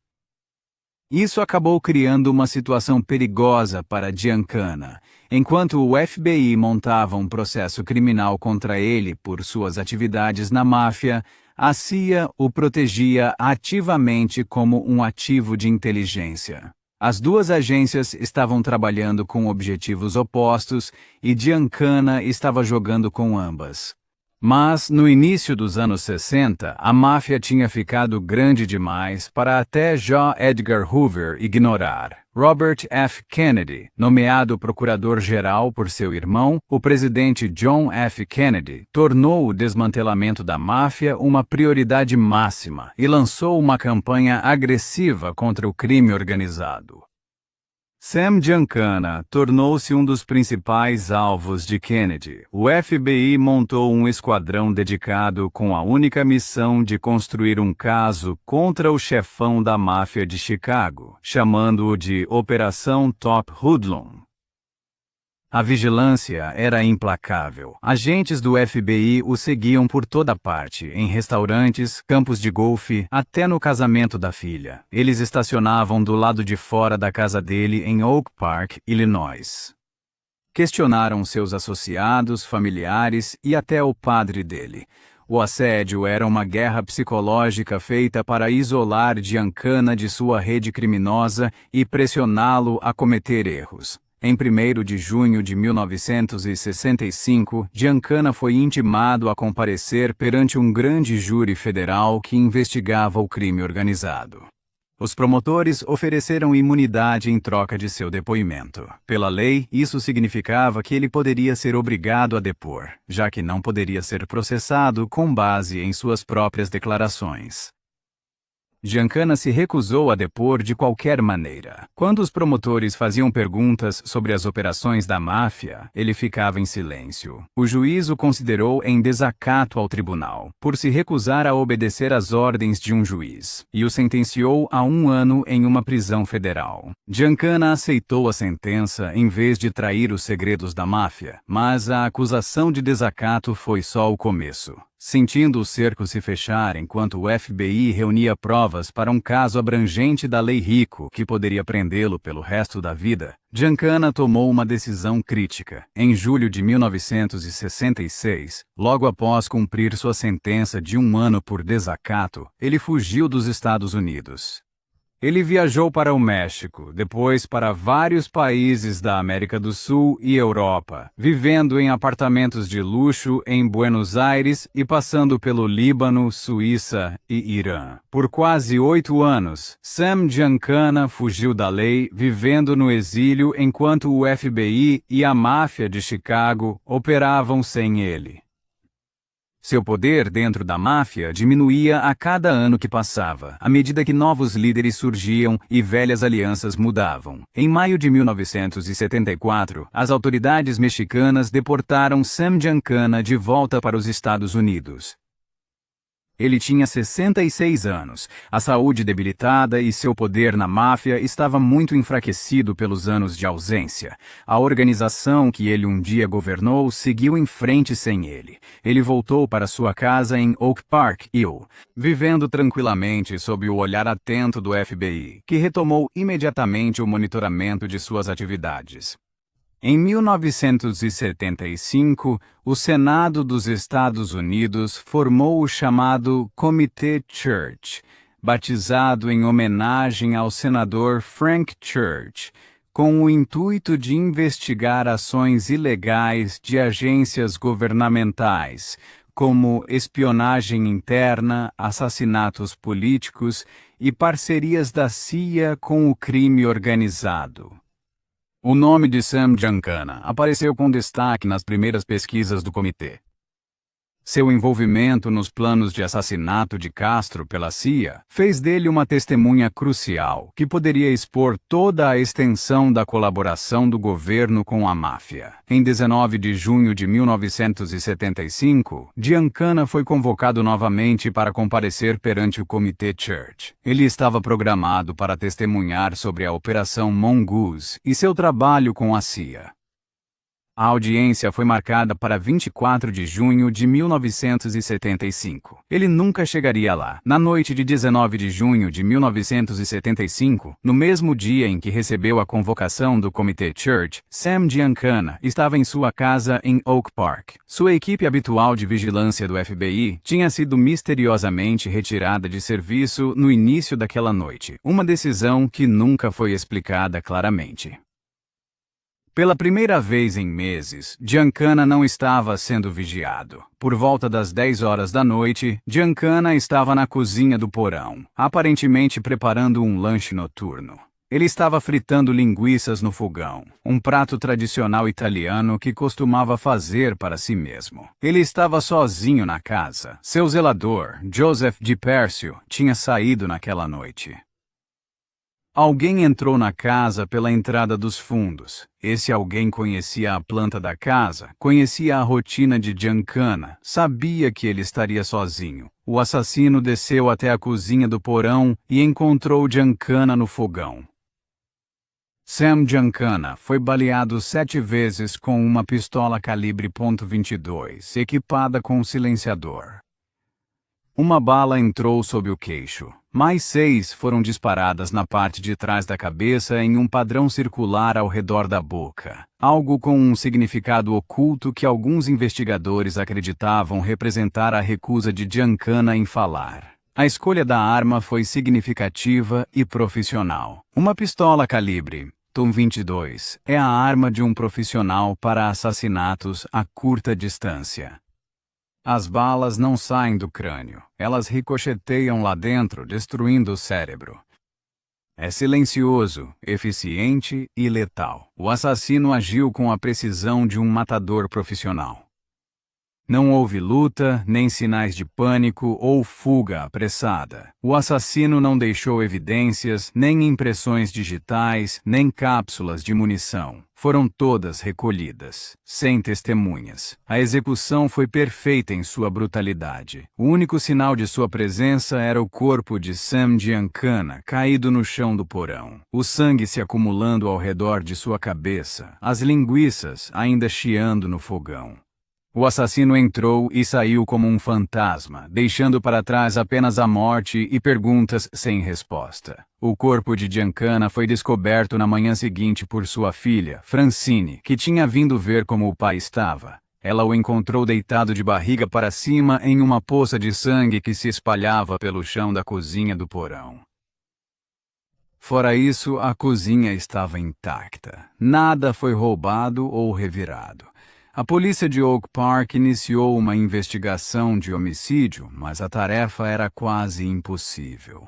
Isso acabou criando uma situação perigosa para Giancana. Enquanto o FBI montava um processo criminal contra ele por suas atividades na máfia, a CIA o protegia ativamente como um ativo de inteligência. As duas agências estavam trabalhando com objetivos opostos e Giancana estava jogando com ambas. Mas, no início dos anos 60, a máfia tinha ficado grande demais para até J. Edgar Hoover ignorar. Robert F. Kennedy, nomeado procurador-geral por seu irmão, o presidente John F. Kennedy, tornou o desmantelamento da máfia uma prioridade máxima e lançou uma campanha agressiva contra o crime organizado. Sam Giancana tornou-se um dos principais alvos de Kennedy. O FBI montou um esquadrão dedicado com a única missão de construir um caso contra o chefão da máfia de Chicago, chamando-o de Operação Top Hoodlum. A vigilância era implacável. Agentes do FBI o seguiam por toda parte, em restaurantes, campos de golfe, até no casamento da filha. Eles estacionavam do lado de fora da casa dele em Oak Park, Illinois. Questionaram seus associados, familiares e até o padre dele. O assédio era uma guerra psicológica feita para isolar Giancana de sua rede criminosa e pressioná-lo a cometer erros. Em 1º de junho de 1965, Giancana foi intimado a comparecer perante um grande júri federal que investigava o crime organizado. Os promotores ofereceram imunidade em troca de seu depoimento. Pela lei, isso significava que ele poderia ser obrigado a depor, já que não poderia ser processado com base em suas próprias declarações. Giancana se recusou a depor de qualquer maneira. Quando os promotores faziam perguntas sobre as operações da máfia, ele ficava em silêncio. O juiz o considerou em desacato ao tribunal, por se recusar a obedecer às ordens de um juiz, e o sentenciou a 1 ano em uma prisão federal. Giancana aceitou a sentença em vez de trair os segredos da máfia, mas a acusação de desacato foi só o começo. Sentindo o cerco se fechar enquanto o FBI reunia provas para um caso abrangente da Lei Rico que poderia prendê-lo pelo resto da vida, Giancana tomou uma decisão crítica. Em julho de 1966, logo após cumprir sua sentença de 1 ano por desacato, ele fugiu dos Estados Unidos. Ele viajou para o México, depois para vários países da América do Sul e Europa, vivendo em apartamentos de luxo em Buenos Aires e passando pelo Líbano, Suíça e Irã. Por quase 8 anos, Sam Giancana fugiu da lei, vivendo no exílio enquanto o FBI e a máfia de Chicago operavam sem ele. Seu poder dentro da máfia diminuía a cada ano que passava, à medida que novos líderes surgiam e velhas alianças mudavam. Em maio de 1974, as autoridades mexicanas deportaram Sam Giancana de volta para os Estados Unidos. Ele tinha 66 anos, a saúde debilitada e seu poder na máfia estava muito enfraquecido pelos anos de ausência. A organização que ele um dia governou seguiu em frente sem ele. Ele voltou para sua casa em Oak Park, Hill, vivendo tranquilamente sob o olhar atento do FBI, que retomou imediatamente o monitoramento de suas atividades. Em 1975, o Senado dos Estados Unidos formou o chamado Comitê Church, batizado em homenagem ao senador Frank Church, com o intuito de investigar ações ilegais de agências governamentais, como espionagem interna, assassinatos políticos e parcerias da CIA com o crime organizado. O nome de Sam Giancana apareceu com destaque nas primeiras pesquisas do comitê. Seu envolvimento nos planos de assassinato de Castro pela CIA fez dele uma testemunha crucial, que poderia expor toda a extensão da colaboração do governo com a máfia. Em 19 de junho de 1975, Giancana foi convocado novamente para comparecer perante o Comitê Church. Ele estava programado para testemunhar sobre a Operação Mongoose e seu trabalho com a CIA. A audiência foi marcada para 24 de junho de 1975. Ele nunca chegaria lá. Na noite de 19 de junho de 1975, no mesmo dia em que recebeu a convocação do Comitê Church, Sam Giancana estava em sua casa em Oak Park. Sua equipe habitual de vigilância do FBI tinha sido misteriosamente retirada de serviço no início daquela noite, uma decisão que nunca foi explicada claramente. Pela primeira vez em meses, Giancana não estava sendo vigiado. Por volta das 10 horas da noite, Giancana estava na cozinha do porão, aparentemente preparando um lanche noturno. Ele estava fritando linguiças no fogão, um prato tradicional italiano que costumava fazer para si mesmo. Ele estava sozinho na casa. Seu zelador, Joseph Di Persio, tinha saído naquela noite. Alguém entrou na casa pela entrada dos fundos. Esse alguém conhecia a planta da casa, conhecia a rotina de Giancana, sabia que ele estaria sozinho. O assassino desceu até a cozinha do porão e encontrou Giancana no fogão. Sam Giancana foi baleado 7 vezes com uma pistola calibre .22, equipada com silenciador. Uma bala entrou sob o queixo. Mais 6 foram disparadas na parte de trás da cabeça em um padrão circular ao redor da boca, algo com um significado oculto que alguns investigadores acreditavam representar a recusa de Giancana em falar. A escolha da arma foi significativa e profissional. Uma pistola calibre .22 é a arma de um profissional para assassinatos a curta distância. As balas não saem do crânio, elas ricocheteiam lá dentro, destruindo o cérebro. É silencioso, eficiente e letal. O assassino agiu com a precisão de um matador profissional. Não houve luta, nem sinais de pânico ou fuga apressada. O assassino não deixou evidências, nem impressões digitais, nem cápsulas de munição. Foram todas recolhidas, sem testemunhas. A execução foi perfeita em sua brutalidade. O único sinal de sua presença era o corpo de Sam Giancana caído no chão do porão. O sangue se acumulando ao redor de sua cabeça, as linguiças ainda chiando no fogão. O assassino entrou e saiu como um fantasma, deixando para trás apenas a morte e perguntas sem resposta. O corpo de Giancana foi descoberto na manhã seguinte por sua filha, Francine, que tinha vindo ver como o pai estava. Ela o encontrou deitado de barriga para cima em uma poça de sangue que se espalhava pelo chão da cozinha do porão. Fora isso, a cozinha estava intacta. Nada foi roubado ou revirado. A polícia de Oak Park iniciou uma investigação de homicídio, mas a tarefa era quase impossível.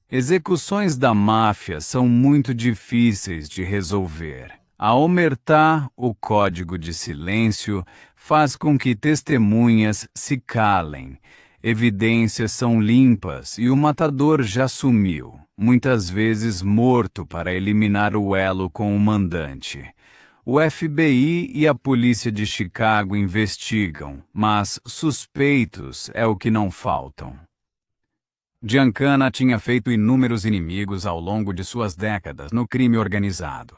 Execuções da máfia são muito difíceis de resolver. A omertá, o código de silêncio, faz com que testemunhas se calem. Evidências são limpas e o matador já sumiu, muitas vezes morto para eliminar o elo com o mandante. O FBI e a polícia de Chicago investigam, mas suspeitos é o que não faltam. Giancana tinha feito inúmeros inimigos ao longo de suas décadas no crime organizado.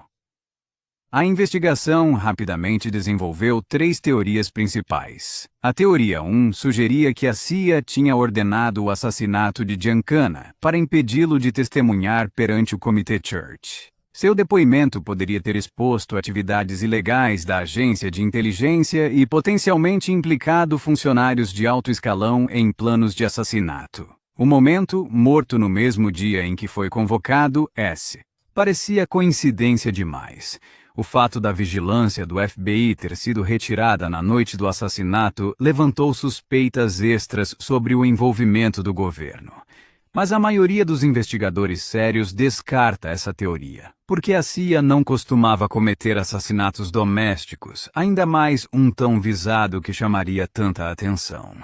A investigação rapidamente desenvolveu 3 teorias principais. A teoria 1 sugeria que a CIA tinha ordenado o assassinato de Giancana para impedi-lo de testemunhar perante o Comitê Church. Seu depoimento poderia ter exposto atividades ilegais da agência de inteligência e potencialmente implicado funcionários de alto escalão em planos de assassinato. O momento, morto no mesmo dia em que foi convocado, parecia coincidência demais. O fato da vigilância do FBI ter sido retirada na noite do assassinato levantou suspeitas extras sobre o envolvimento do governo. Mas a maioria dos investigadores sérios descarta essa teoria, porque a CIA não costumava cometer assassinatos domésticos, ainda mais um tão visado que chamaria tanta atenção.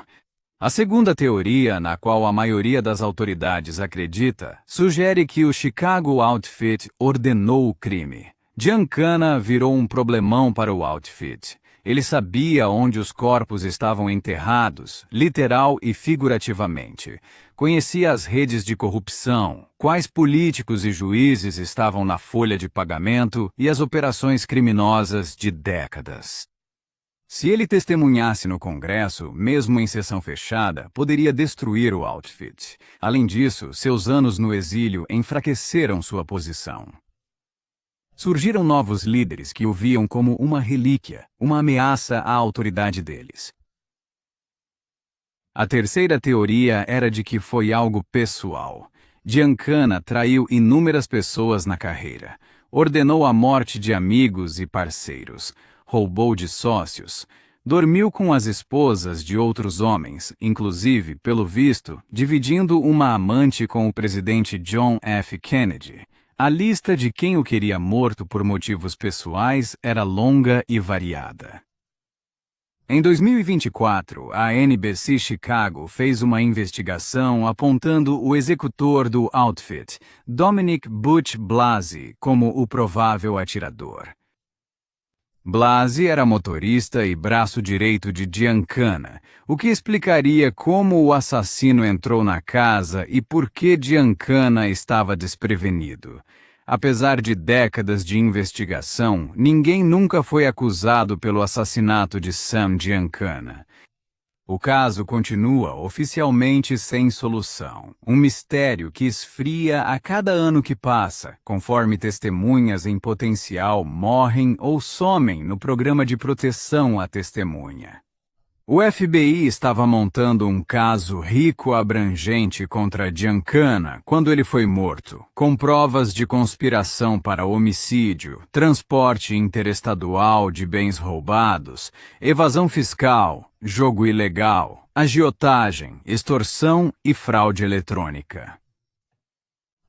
A segunda teoria, na qual a maioria das autoridades acredita, sugere que o Chicago Outfit ordenou o crime. Giancana virou um problemão para o Outfit. Ele sabia onde os corpos estavam enterrados, literal e figurativamente. Conhecia as redes de corrupção, quais políticos e juízes estavam na folha de pagamento e as operações criminosas de décadas. Se ele testemunhasse no Congresso, mesmo em sessão fechada, poderia destruir o Outfit. Além disso, seus anos no exílio enfraqueceram sua posição. Surgiram novos líderes que o viam como uma relíquia, uma ameaça à autoridade deles. A terceira teoria era de que foi algo pessoal. Giancana traiu inúmeras pessoas na carreira, ordenou a morte de amigos e parceiros, roubou de sócios, dormiu com as esposas de outros homens, inclusive, pelo visto, dividindo uma amante com o presidente John F. Kennedy. A lista de quem o queria morto por motivos pessoais era longa e variada. Em 2024, a NBC Chicago fez uma investigação apontando o executor do Outfit, Dominic Butch Blasey, como o provável atirador. Blasey era motorista e braço direito de Giancana, o que explicaria como o assassino entrou na casa e por que Giancana estava desprevenido. Apesar de décadas de investigação, ninguém nunca foi acusado pelo assassinato de Sam Giancana. O caso continua oficialmente sem solução, um mistério que esfria a cada ano que passa, conforme testemunhas em potencial morrem ou somem no programa de proteção à testemunha. O FBI estava montando um caso rico abrangente contra Giancana quando ele foi morto, com provas de conspiração para homicídio, transporte interestadual de bens roubados, evasão fiscal, jogo ilegal, agiotagem, extorsão e fraude eletrônica.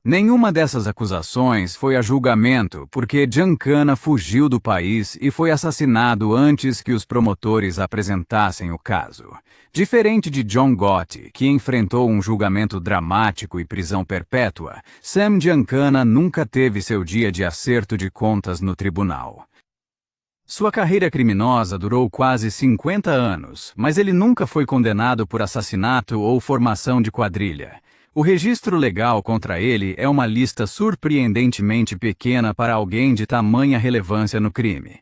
Nenhuma dessas acusações foi a julgamento porque Giancana fugiu do país e foi assassinado antes que os promotores apresentassem o caso. Diferente de John Gotti, que enfrentou um julgamento dramático e prisão perpétua, Sam Giancana nunca teve seu dia de acerto de contas no tribunal. Sua carreira criminosa durou quase 50 anos, mas ele nunca foi condenado por assassinato ou formação de quadrilha. O registro legal contra ele é uma lista surpreendentemente pequena para alguém de tamanha relevância no crime.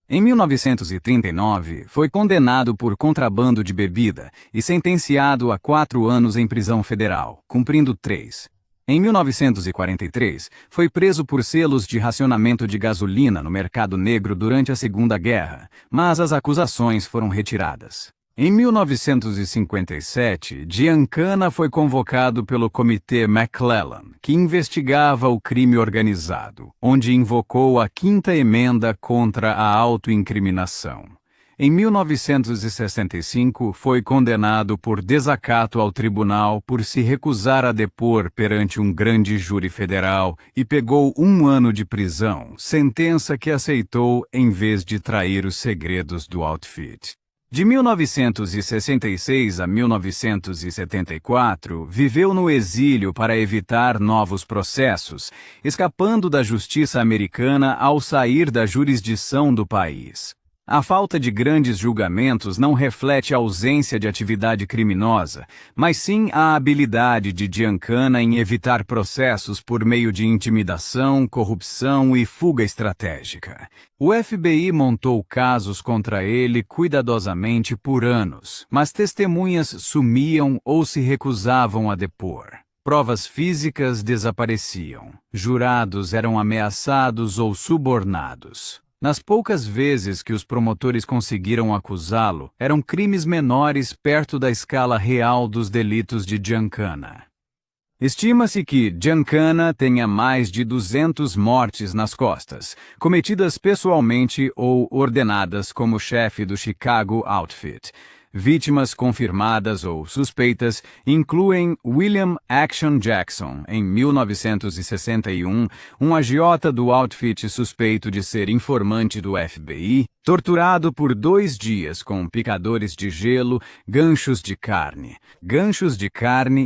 Em 1939, foi condenado por contrabando de bebida e sentenciado a 4 anos em prisão federal, cumprindo 3. Em 1943, foi preso por selos de racionamento de gasolina no mercado negro durante a Segunda Guerra, mas as acusações foram retiradas. Em 1957, Giancana foi convocado pelo Comitê McClellan, que investigava o crime organizado, onde invocou a Quinta Emenda contra a autoincriminação. Em 1965, foi condenado por desacato ao tribunal por se recusar a depor perante um grande júri federal e pegou 1 ano de prisão, sentença que aceitou em vez de trair os segredos do Outfit. De 1966 a 1974, viveu no exílio para evitar novos processos, escapando da justiça americana ao sair da jurisdição do país. A falta de grandes julgamentos não reflete a ausência de atividade criminosa, mas sim a habilidade de Giancana em evitar processos por meio de intimidação, corrupção e fuga estratégica. O FBI montou casos contra ele cuidadosamente por anos, mas testemunhas sumiam ou se recusavam a depor. Provas físicas desapareciam. Jurados eram ameaçados ou subornados. Nas poucas vezes que os promotores conseguiram acusá-lo, eram crimes menores perto da escala real dos delitos de Giancana. Estima-se que Giancana tenha mais de 200 mortes nas costas, cometidas pessoalmente ou ordenadas como chefe do Chicago Outfit. Vítimas confirmadas ou suspeitas incluem William Action Jackson, em 1961, um agiota do Outfit suspeito de ser informante do FBI, torturado por 2 dias com picadores de gelo, ganchos de carne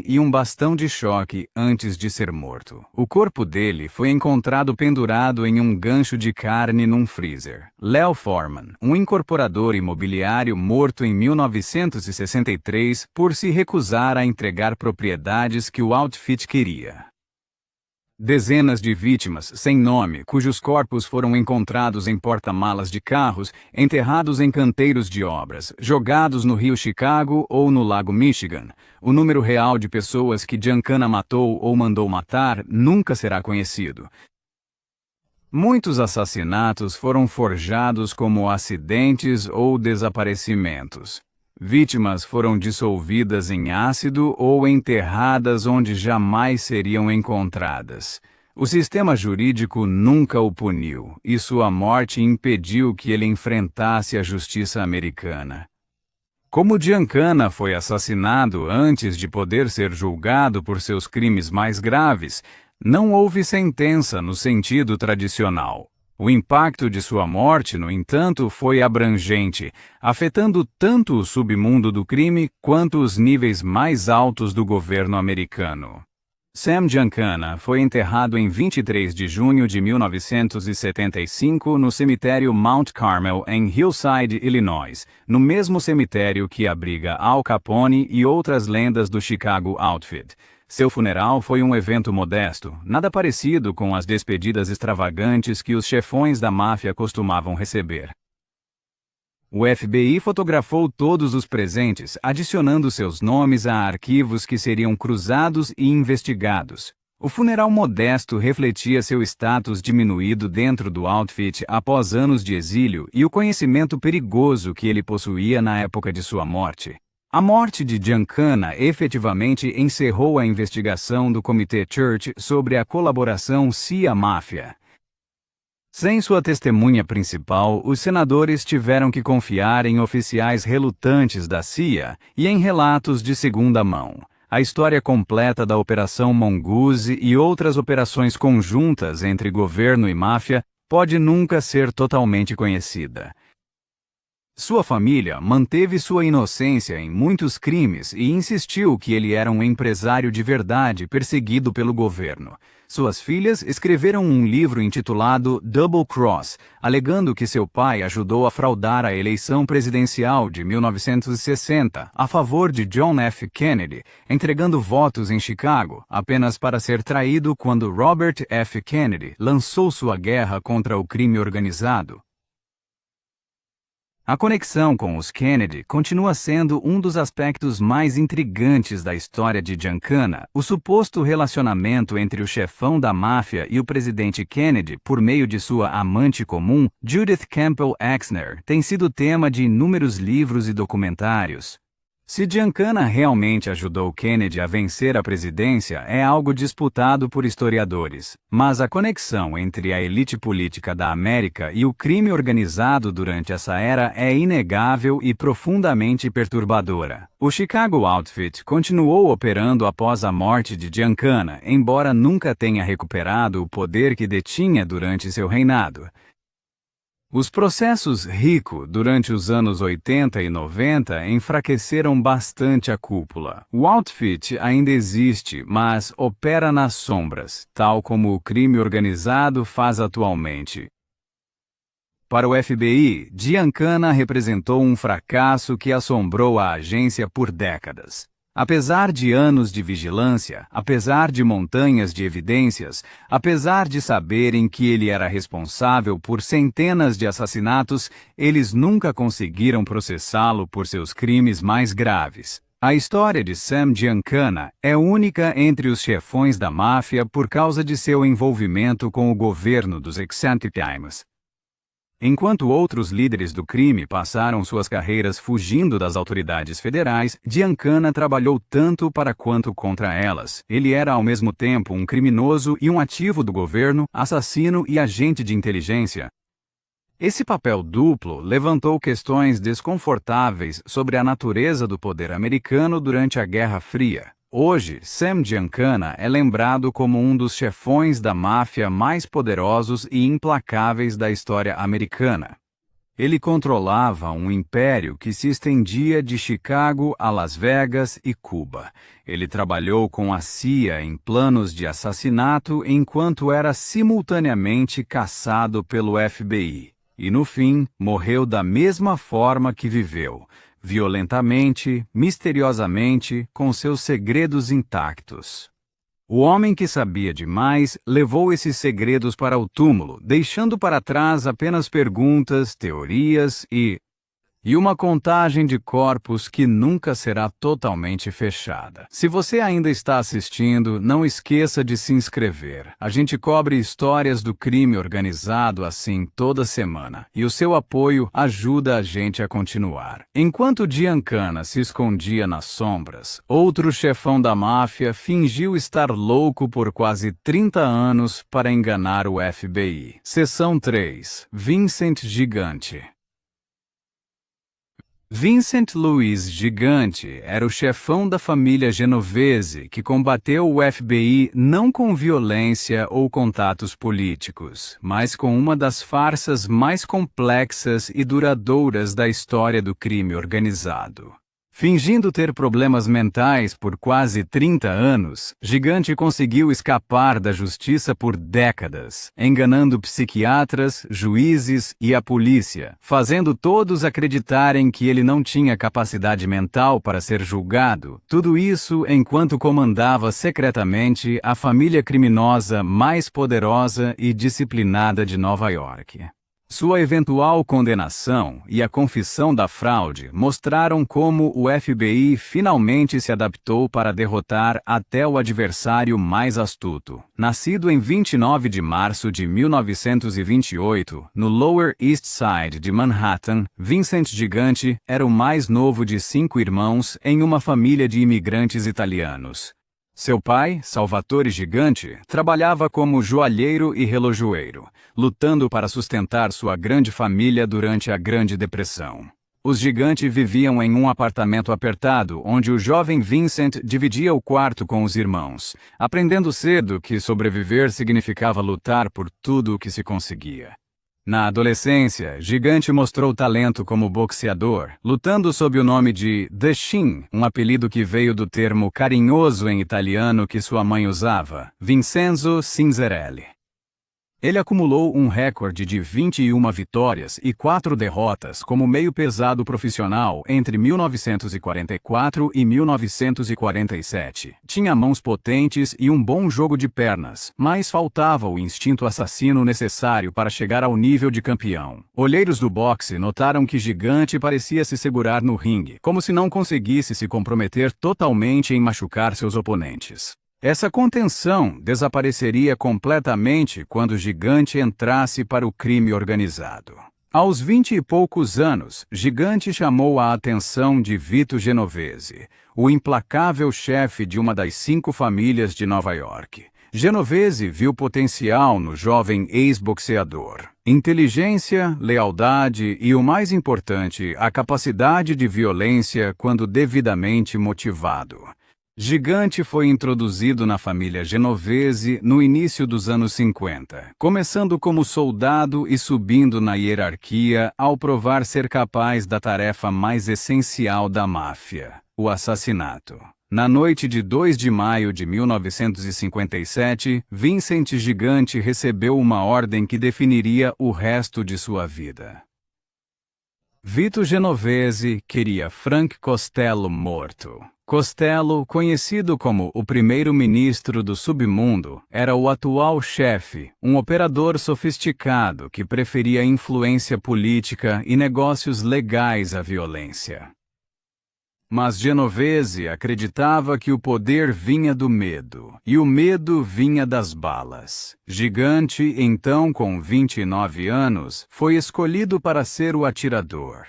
e um bastão de choque antes de ser morto. O corpo dele foi encontrado pendurado em um gancho de carne num freezer. Leo Foreman, um incorporador imobiliário morto em 1963 por se recusar a entregar propriedades que o Outfit queria. Dezenas de vítimas sem nome, cujos corpos foram encontrados em porta-malas de carros, enterrados em canteiros de obras, jogados no rio Chicago ou no lago Michigan. O número real de pessoas que Giancana matou ou mandou matar nunca será conhecido. Muitos assassinatos foram forjados como acidentes ou desaparecimentos. Vítimas foram dissolvidas em ácido ou enterradas onde jamais seriam encontradas. O sistema jurídico nunca o puniu, e sua morte impediu que ele enfrentasse a justiça americana. Como Giancana foi assassinado antes de poder ser julgado por seus crimes mais graves, não houve sentença no sentido tradicional. O impacto de sua morte, no entanto, foi abrangente, afetando tanto o submundo do crime quanto os níveis mais altos do governo americano. Sam Giancana foi enterrado em 23 de junho de 1975 no cemitério Mount Carmel, em Hillside, Illinois, no mesmo cemitério que abriga Al Capone e outras lendas do Chicago Outfit. Seu funeral foi um evento modesto, nada parecido com as despedidas extravagantes que os chefões da máfia costumavam receber. O FBI fotografou todos os presentes, adicionando seus nomes a arquivos que seriam cruzados e investigados. O funeral modesto refletia seu status diminuído dentro do outfit após anos de exílio e o conhecimento perigoso que ele possuía na época de sua morte. A morte de Giancana efetivamente encerrou a investigação do Comitê Church sobre a colaboração CIA-máfia. Sem sua testemunha principal, os senadores tiveram que confiar em oficiais relutantes da CIA e em relatos de segunda mão. A história completa da Operação Mongoose e outras operações conjuntas entre governo e máfia pode nunca ser totalmente conhecida. Sua família manteve sua inocência em muitos crimes e insistiu que ele era um empresário de verdade perseguido pelo governo. Suas filhas escreveram um livro intitulado Double Cross, alegando que seu pai ajudou a fraudar a eleição presidencial de 1960 a favor de John F. Kennedy, entregando votos em Chicago apenas para ser traído quando Robert F. Kennedy lançou sua guerra contra o crime organizado. A conexão com os Kennedy continua sendo um dos aspectos mais intrigantes da história de Giancana. O suposto relacionamento entre o chefão da máfia e o presidente Kennedy por meio de sua amante comum, Judith Campbell Exner, tem sido tema de inúmeros livros e documentários. Se Giancana realmente ajudou Kennedy a vencer a presidência é algo disputado por historiadores, mas a conexão entre a elite política da América e o crime organizado durante essa era é inegável e profundamente perturbadora. O Chicago Outfit continuou operando após a morte de Giancana, embora nunca tenha recuperado o poder que detinha durante seu reinado. Os processos RICO durante os anos 80 e 90 enfraqueceram bastante a cúpula. O Outfit ainda existe, mas opera nas sombras, tal como o crime organizado faz atualmente. Para o FBI, Giancana representou um fracasso que assombrou a agência por décadas. Apesar de anos de vigilância, apesar de montanhas de evidências, apesar de saberem que ele era responsável por centenas de assassinatos, eles nunca conseguiram processá-lo por seus crimes mais graves. A história de Sam Giancana é única entre os chefões da máfia por causa de seu envolvimento com o governo dos Exxon Times. Enquanto outros líderes do crime passaram suas carreiras fugindo das autoridades federais, Giancana trabalhou tanto para quanto contra elas. Ele era ao mesmo tempo um criminoso e um ativo do governo, assassino e agente de inteligência. Esse papel duplo levantou questões desconfortáveis sobre a natureza do poder americano durante a Guerra Fria. Hoje, Sam Giancana é lembrado como um dos chefões da máfia mais poderosos e implacáveis da história americana. Ele controlava um império que se estendia de Chicago a Las Vegas e Cuba. Ele trabalhou com a CIA em planos de assassinato enquanto era simultaneamente caçado pelo FBI. E no fim, morreu da mesma forma que viveu. Violentamente, misteriosamente, com seus segredos intactos. O homem que sabia demais levou esses segredos para o túmulo, deixando para trás apenas perguntas, teorias e E uma contagem de corpos que nunca será totalmente fechada. Se você ainda está assistindo, não esqueça de se inscrever. A gente cobre histórias do crime organizado assim toda semana, e o seu apoio ajuda a gente a continuar. Enquanto Giancana se escondia nas sombras, outro chefão da máfia fingiu estar louco por quase 30 anos para enganar o FBI. Seção 3. Vincent Gigante. Vincent Louis Gigante era o chefão da família Genovese que combateu o FBI não com violência ou contatos políticos, mas com uma das farsas mais complexas e duradouras da história do crime organizado. Fingindo ter problemas mentais por quase 30 anos, Gigante conseguiu escapar da justiça por décadas, enganando psiquiatras, juízes e a polícia, fazendo todos acreditarem que ele não tinha capacidade mental para ser julgado. Tudo isso enquanto comandava secretamente a família criminosa mais poderosa e disciplinada de Nova York. Sua eventual condenação e a confissão da fraude mostraram como o FBI finalmente se adaptou para derrotar até o adversário mais astuto. Nascido em 29 de março de 1928, no Lower East Side de Manhattan, Vincent Gigante era o mais novo de 5 irmãos em uma família de imigrantes italianos. Seu pai, Salvatore Gigante, trabalhava como joalheiro e relojoeiro, lutando para sustentar sua grande família durante a Grande Depressão. Os Gigante viviam em um apartamento apertado, onde o jovem Vincent dividia o quarto com os irmãos, aprendendo cedo que sobreviver significava lutar por tudo o que se conseguia. Na adolescência, Gigante mostrou talento como boxeador, lutando sob o nome de The Shin, um apelido que veio do termo carinhoso em italiano que sua mãe usava, Vincenzo Cinzerelli. Ele acumulou um recorde de 21 vitórias e 4 derrotas como meio-pesado profissional entre 1944 e 1947. Tinha mãos potentes e um bom jogo de pernas, mas faltava o instinto assassino necessário para chegar ao nível de campeão. Olheiros do boxe notaram que Gigante parecia se segurar no ringue, como se não conseguisse se comprometer totalmente em machucar seus oponentes. Essa contenção desapareceria completamente quando Gigante entrasse para o crime organizado. Aos 20 e poucos anos, Gigante chamou a atenção de Vito Genovese, o implacável chefe de uma das 5 famílias de Nova York. Genovese viu potencial no jovem ex-boxeador. Inteligência, lealdade e, o mais importante, a capacidade de violência quando devidamente motivado. Gigante foi introduzido na família Genovese no início dos anos 50, começando como soldado e subindo na hierarquia ao provar ser capaz da tarefa mais essencial da máfia, o assassinato. Na noite de 2 de maio de 1957, Vincent Gigante recebeu uma ordem que definiria o resto de sua vida. Vito Genovese queria Frank Costello morto. Costello, conhecido como o primeiro-ministro do submundo, era o atual chefe, um operador sofisticado que preferia influência política e negócios legais à violência. Mas Genovese acreditava que o poder vinha do medo, e o medo vinha das balas. Gigante, então com 29 anos, foi escolhido para ser o atirador.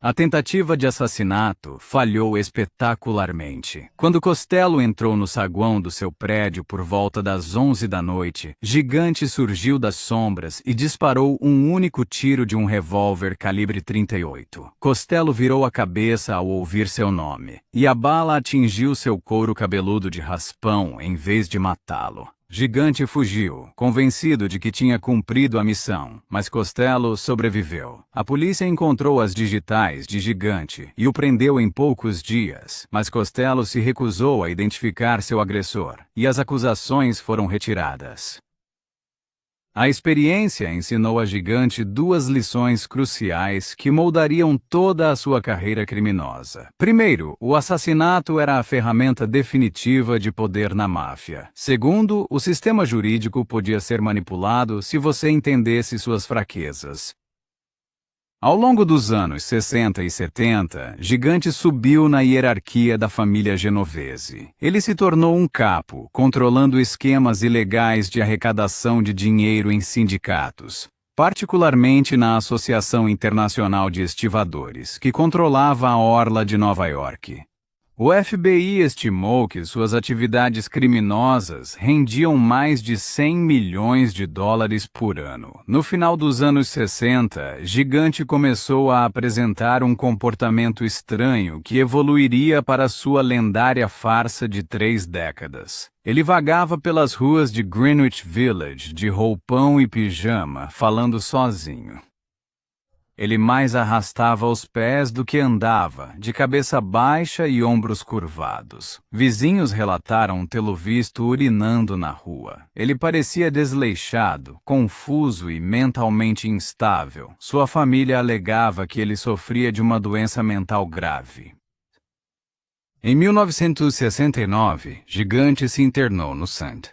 A tentativa de assassinato falhou espetacularmente. Quando Costello entrou no saguão do seu prédio por volta das 11 da noite, Gigante surgiu das sombras e disparou um único tiro de um revólver calibre 38. Costello virou a cabeça ao ouvir seu nome, e a bala atingiu seu couro cabeludo de raspão em vez de matá-lo. Gigante fugiu, convencido de que tinha cumprido a missão, mas Costello sobreviveu. A polícia encontrou as digitais de Gigante e o prendeu em poucos dias, mas Costello se recusou a identificar seu agressor, e as acusações foram retiradas. A experiência ensinou a Gigante 2 lições cruciais que moldariam toda a sua carreira criminosa. Primeiro, o assassinato era a ferramenta definitiva de poder na máfia. Segundo, o sistema jurídico podia ser manipulado se você entendesse suas fraquezas. Ao longo dos anos 60 e 70, Gigante subiu na hierarquia da família Genovese. Ele se tornou um capo, controlando esquemas ilegais de arrecadação de dinheiro em sindicatos, particularmente na Associação Internacional de Estivadores, que controlava a orla de Nova York. O FBI estimou que suas atividades criminosas rendiam mais de 100 milhões de dólares por ano. No final dos anos 60, Gigante começou a apresentar um comportamento estranho que evoluiria para sua lendária farsa de 3 décadas. Ele vagava pelas ruas de Greenwich Village de roupão e pijama, falando sozinho. Ele mais arrastava os pés do que andava, de cabeça baixa e ombros curvados. Vizinhos relataram tê-lo visto urinando na rua. Ele parecia desleixado, confuso e mentalmente instável. Sua família alegava que ele sofria de uma doença mental grave. Em 1969, Gigante se internou no St.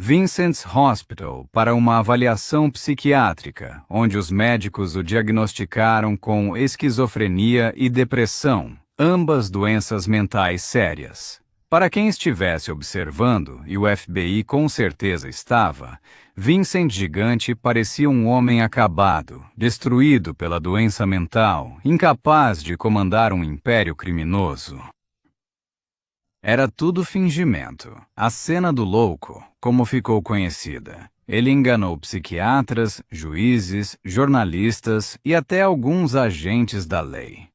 Vincent's Hospital para uma avaliação psiquiátrica, onde os médicos o diagnosticaram com esquizofrenia e depressão, ambas doenças mentais sérias. Para quem estivesse observando, e o FBI com certeza estava, Vincent Gigante parecia um homem acabado, destruído pela doença mental, incapaz de comandar um império criminoso. Era tudo fingimento. A cena do louco, como ficou conhecida. Ele enganou psiquiatras, juízes, jornalistas e até alguns agentes da lei.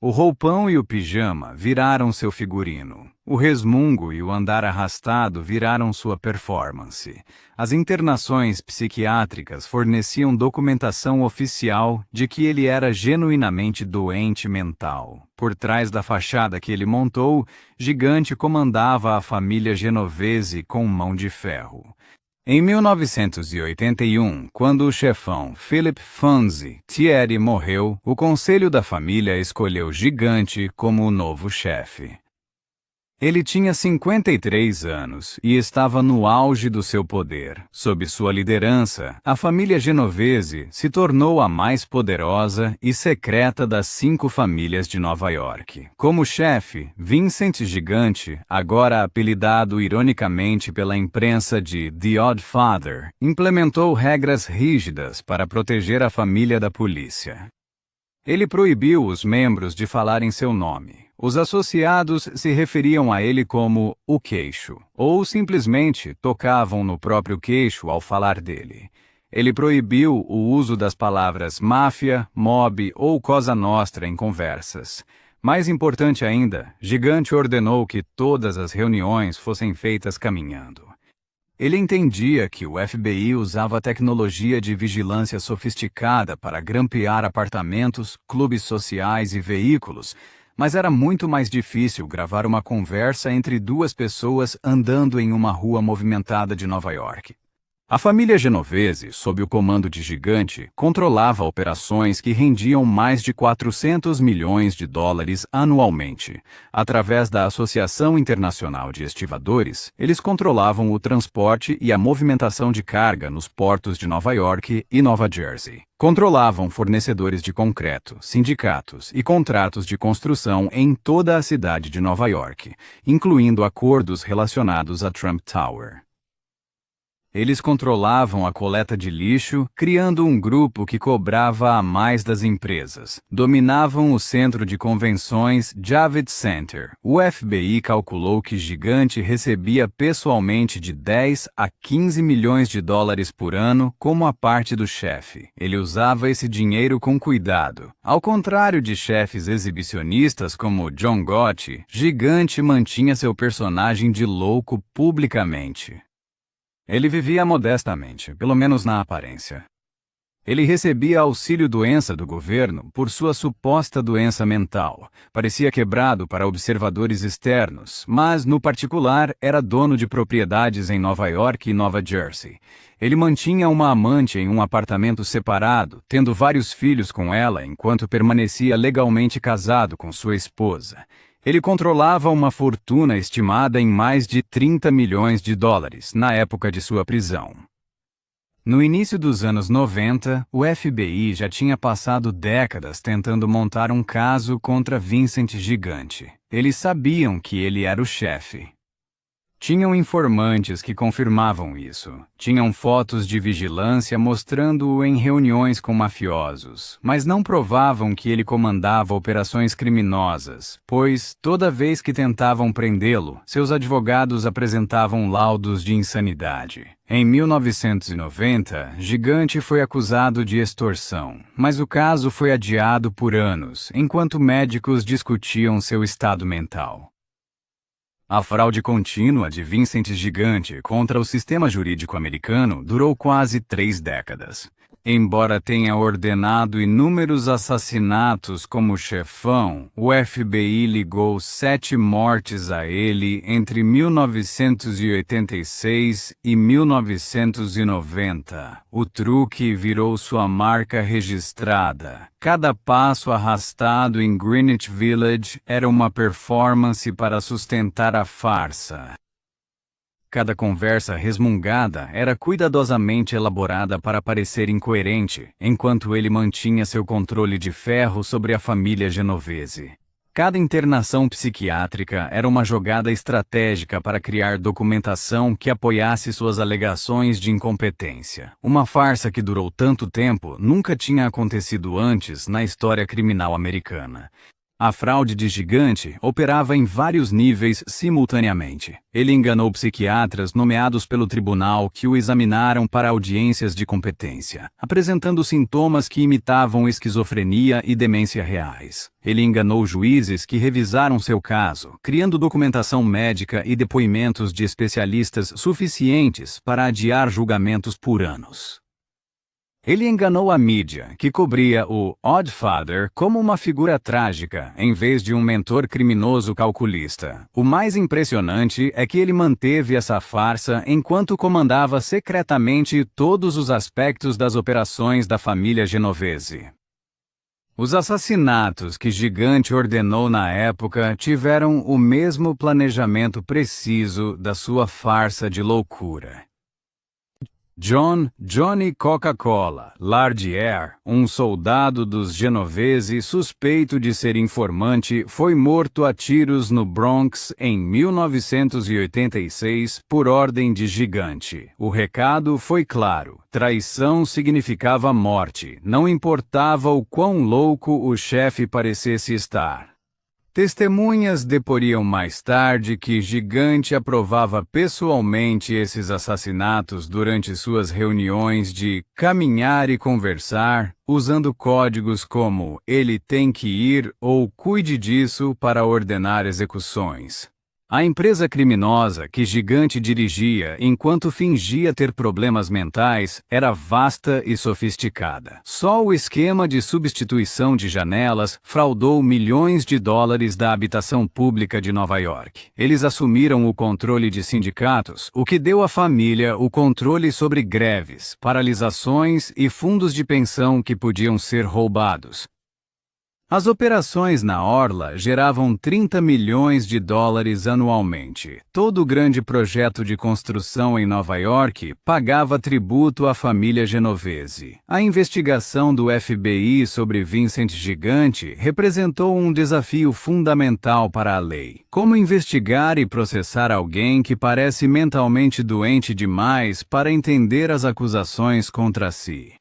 O roupão e o pijama viraram seu figurino. O resmungo e o andar arrastado viraram sua performance. As internações psiquiátricas forneciam documentação oficial de que ele era genuinamente doente mental. Por trás da fachada que ele montou, Gigante comandava a família Genovese com mão de ferro. Em 1981, quando o chefão Philip Fonzie Thierry morreu, o conselho da família escolheu Gigante como o novo chefe. Ele tinha 53 anos e estava no auge do seu poder. Sob sua liderança, a família Genovese se tornou a mais poderosa e secreta das 5 famílias de Nova York. Como chefe, Vincent Gigante, agora apelidado ironicamente pela imprensa de The Odd Father, implementou regras rígidas para proteger a família da polícia. Ele proibiu os membros de falar em seu nome. Os associados se referiam a ele como o queixo, ou simplesmente tocavam no próprio queixo ao falar dele. Ele proibiu o uso das palavras máfia, mob ou cosa nostra em conversas. Mais importante ainda, Gigante ordenou que todas as reuniões fossem feitas caminhando. Ele entendia que o FBI usava tecnologia de vigilância sofisticada para grampear apartamentos, clubes sociais e veículos, mas era muito mais difícil gravar uma conversa entre 2 pessoas andando em uma rua movimentada de Nova York. A família Genovese, sob o comando de Gigante, controlava operações que rendiam mais de 400 milhões de dólares anualmente. Através da Associação Internacional de Estivadores, eles controlavam o transporte e a movimentação de carga nos portos de Nova York e Nova Jersey. Controlavam fornecedores de concreto, sindicatos e contratos de construção em toda a cidade de Nova York, incluindo acordos relacionados a Trump Tower. Eles controlavam a coleta de lixo, criando um grupo que cobrava a mais das empresas. Dominavam o centro de convenções Javits Center. O FBI calculou que Gigante recebia pessoalmente de 10 a 15 milhões de dólares por ano como a parte do chefe. Ele usava esse dinheiro com cuidado. Ao contrário de chefes exibicionistas como John Gotti, Gigante mantinha seu personagem de louco publicamente. Ele vivia modestamente, pelo menos na aparência. Ele recebia auxílio-doença do governo por sua suposta doença mental. Parecia quebrado para observadores externos, mas, no particular, era dono de propriedades em Nova York e Nova Jersey. Ele mantinha uma amante em um apartamento separado, tendo vários filhos com ela enquanto permanecia legalmente casado com sua esposa. Ele controlava uma fortuna estimada em mais de 30 milhões de dólares na época de sua prisão. No início dos anos 90, o FBI já tinha passado décadas tentando montar um caso contra Vincent Gigante. Eles sabiam que ele era o chefe. Tinham informantes que confirmavam isso. Tinham fotos de vigilância mostrando-o em reuniões com mafiosos, mas não provavam que ele comandava operações criminosas, pois, toda vez que tentavam prendê-lo, seus advogados apresentavam laudos de insanidade. Em 1990, Gigante foi acusado de extorsão, mas o caso foi adiado por anos, enquanto médicos discutiam seu estado mental. A fraude contínua de Vincent Gigante contra o sistema jurídico americano durou quase 3 décadas. Embora tenha ordenado inúmeros assassinatos como chefão, o FBI ligou 7 mortes a ele entre 1986 e 1990. O truque virou sua marca registrada. Cada passo arrastado em Greenwich Village era uma performance para sustentar a farsa. Cada conversa resmungada era cuidadosamente elaborada para parecer incoerente, enquanto ele mantinha seu controle de ferro sobre a família Genovese. Cada internação psiquiátrica era uma jogada estratégica para criar documentação que apoiasse suas alegações de incompetência. Uma farsa que durou tanto tempo nunca tinha acontecido antes na história criminal americana. A fraude de Gigante operava em vários níveis simultaneamente. Ele enganou psiquiatras nomeados pelo tribunal que o examinaram para audiências de competência, apresentando sintomas que imitavam esquizofrenia e demência reais. Ele enganou juízes que revisaram seu caso, criando documentação médica e depoimentos de especialistas suficientes para adiar julgamentos por anos. Ele enganou a mídia, que cobria o Oddfather como uma figura trágica, em vez de um mentor criminoso calculista. O mais impressionante é que ele manteve essa farsa enquanto comandava secretamente todos os aspectos das operações da família Genovese. Os assassinatos que Gigante ordenou na época tiveram o mesmo planejamento preciso da sua farsa de loucura. Johnny Coca-Cola Lardier, um soldado dos Genovese suspeito de ser informante, foi morto a tiros no Bronx em 1986 por ordem de Gigante. O recado foi claro: traição significava morte, não importava o quão louco o chefe parecesse estar. Testemunhas deporiam mais tarde que Gigante aprovava pessoalmente esses assassinatos durante suas reuniões de caminhar e conversar, usando códigos como "ele tem que ir" ou "cuide disso" para ordenar execuções. A empresa criminosa que Gigante dirigia enquanto fingia ter problemas mentais era vasta e sofisticada. Só o esquema de substituição de janelas fraudou milhões de dólares da habitação pública de Nova York. Eles assumiram o controle de sindicatos, o que deu à família o controle sobre greves, paralisações e fundos de pensão que podiam ser roubados. As operações na Orla geravam 30 milhões de dólares anualmente. Todo grande projeto de construção em Nova York pagava tributo à família Genovese. A investigação do FBI sobre Vincent Gigante representou um desafio fundamental para a lei. Como investigar e processar alguém que parece mentalmente doente demais para entender as acusações contra si?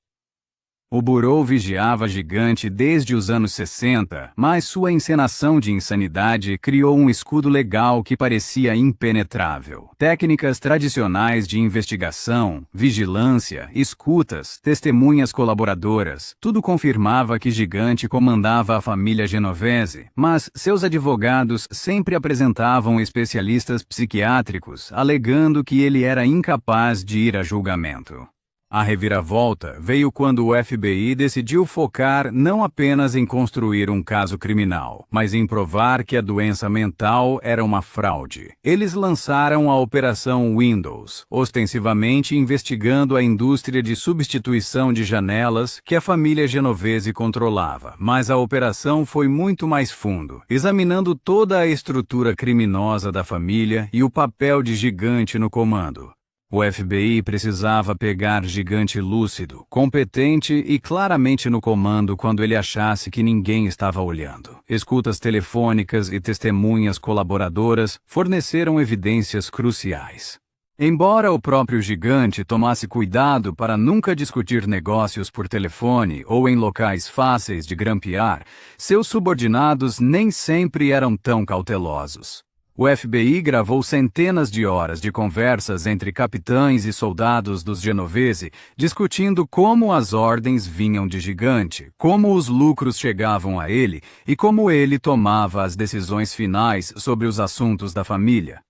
O Bureau vigiava Gigante desde os anos 60, mas sua encenação de insanidade criou um escudo legal que parecia impenetrável. Técnicas tradicionais de investigação, vigilância, escutas, testemunhas colaboradoras, tudo confirmava que Gigante comandava a família Genovese, mas seus advogados sempre apresentavam especialistas psiquiátricos, alegando que ele era incapaz de ir a julgamento. A reviravolta veio quando o FBI decidiu focar não apenas em construir um caso criminal, mas em provar que a doença mental era uma fraude. Eles lançaram a Operação Windows, ostensivamente investigando a indústria de substituição de janelas que a família Genovese controlava. Mas a operação foi muito mais fundo, examinando toda a estrutura criminosa da família e o papel de Gigante no comando. O FBI precisava pegar Gigante lúcido, competente e claramente no comando quando ele achasse que ninguém estava olhando. Escutas telefônicas e testemunhas colaboradoras forneceram evidências cruciais. Embora o próprio Gigante tomasse cuidado para nunca discutir negócios por telefone ou em locais fáceis de grampear, seus subordinados nem sempre eram tão cautelosos. O FBI gravou centenas de horas de conversas entre capitães e soldados dos Genovese, discutindo como as ordens vinham de Gigante, como os lucros chegavam a ele e como ele tomava as decisões finais sobre os assuntos da família.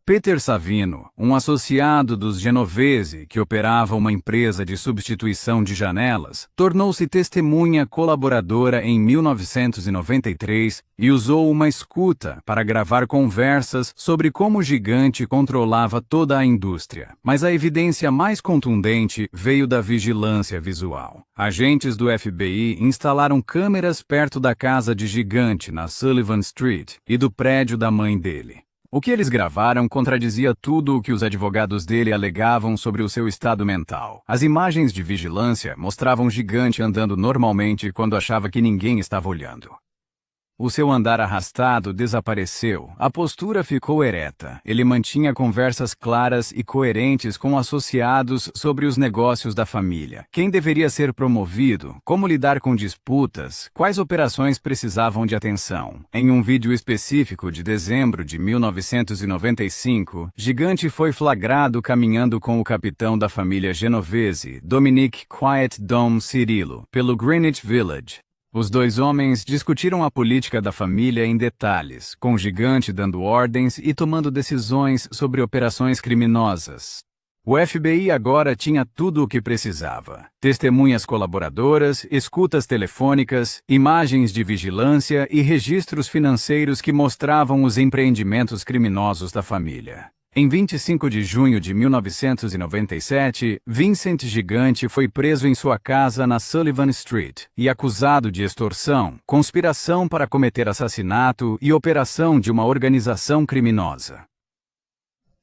Peter Savino, um associado dos Genovese que operava uma empresa de substituição de janelas, tornou-se testemunha colaboradora em 1993 e usou uma escuta para gravar conversas sobre como Gigante controlava toda a indústria. Mas a evidência mais contundente veio da vigilância visual. Agentes do FBI instalaram câmeras perto da casa de Gigante na Sullivan Street e do prédio da mãe dele. O que eles gravaram contradizia tudo o que os advogados dele alegavam sobre o seu estado mental. As imagens de vigilância mostravam Gigante andando normalmente quando achava que ninguém estava olhando. O seu andar arrastado desapareceu, a postura ficou ereta. Ele mantinha conversas claras e coerentes com associados sobre os negócios da família. Quem deveria ser promovido, como lidar com disputas, quais operações precisavam de atenção. Em um vídeo específico de dezembro de 1995, Gigante foi flagrado caminhando com o capitão da família Genovese, Dominic Quiet Dom Cirillo, pelo Greenwich Village. Os dois homens discutiram a política da família em detalhes, com o Gigante dando ordens e tomando decisões sobre operações criminosas. O FBI agora tinha tudo o que precisava: testemunhas colaboradoras, escutas telefônicas, imagens de vigilância e registros financeiros que mostravam os empreendimentos criminosos da família. Em 25 de junho de 1997, Vincent Gigante foi preso em sua casa na Sullivan Street e acusado de extorsão, conspiração para cometer assassinato e operação de uma organização criminosa.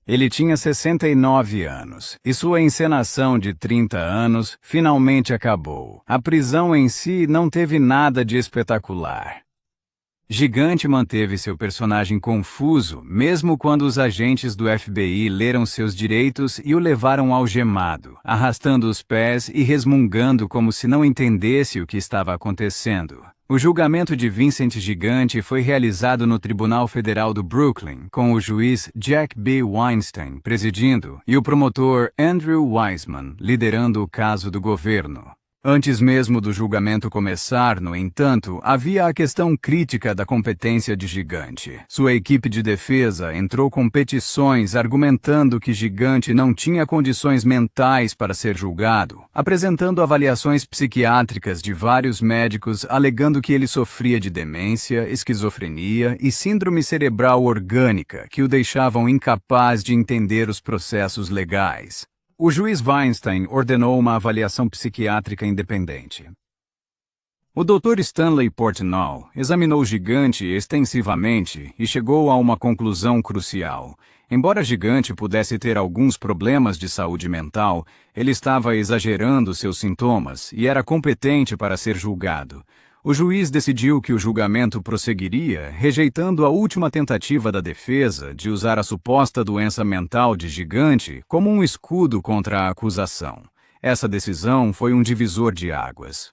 Ele tinha 69 anos, e sua encenação de 30 anos finalmente acabou. A prisão em si não teve nada de espetacular. Gigante manteve seu personagem confuso, mesmo quando os agentes do FBI leram seus direitos e o levaram algemado, arrastando os pés e resmungando como se não entendesse o que estava acontecendo. O julgamento de Vincent Gigante foi realizado no Tribunal Federal do Brooklyn, com o juiz Jack B. Weinstein presidindo e o promotor Andrew Weissman liderando o caso do governo. Antes mesmo do julgamento começar, no entanto, havia a questão crítica da competência de Gigante. Sua equipe de defesa entrou com petições argumentando que Gigante não tinha condições mentais para ser julgado, apresentando avaliações psiquiátricas de vários médicos alegando que ele sofria de demência, esquizofrenia e síndrome cerebral orgânica que o deixavam incapaz de entender os processos legais. O juiz Weinstein ordenou uma avaliação psiquiátrica independente. O Dr. Stanley Portnow examinou Gigante extensivamente e chegou a uma conclusão crucial. Embora Gigante pudesse ter alguns problemas de saúde mental, ele estava exagerando seus sintomas e era competente para ser julgado. O juiz decidiu que o julgamento prosseguiria, rejeitando a última tentativa da defesa de usar a suposta doença mental de Gigante como um escudo contra a acusação. Essa decisão foi um divisor de águas.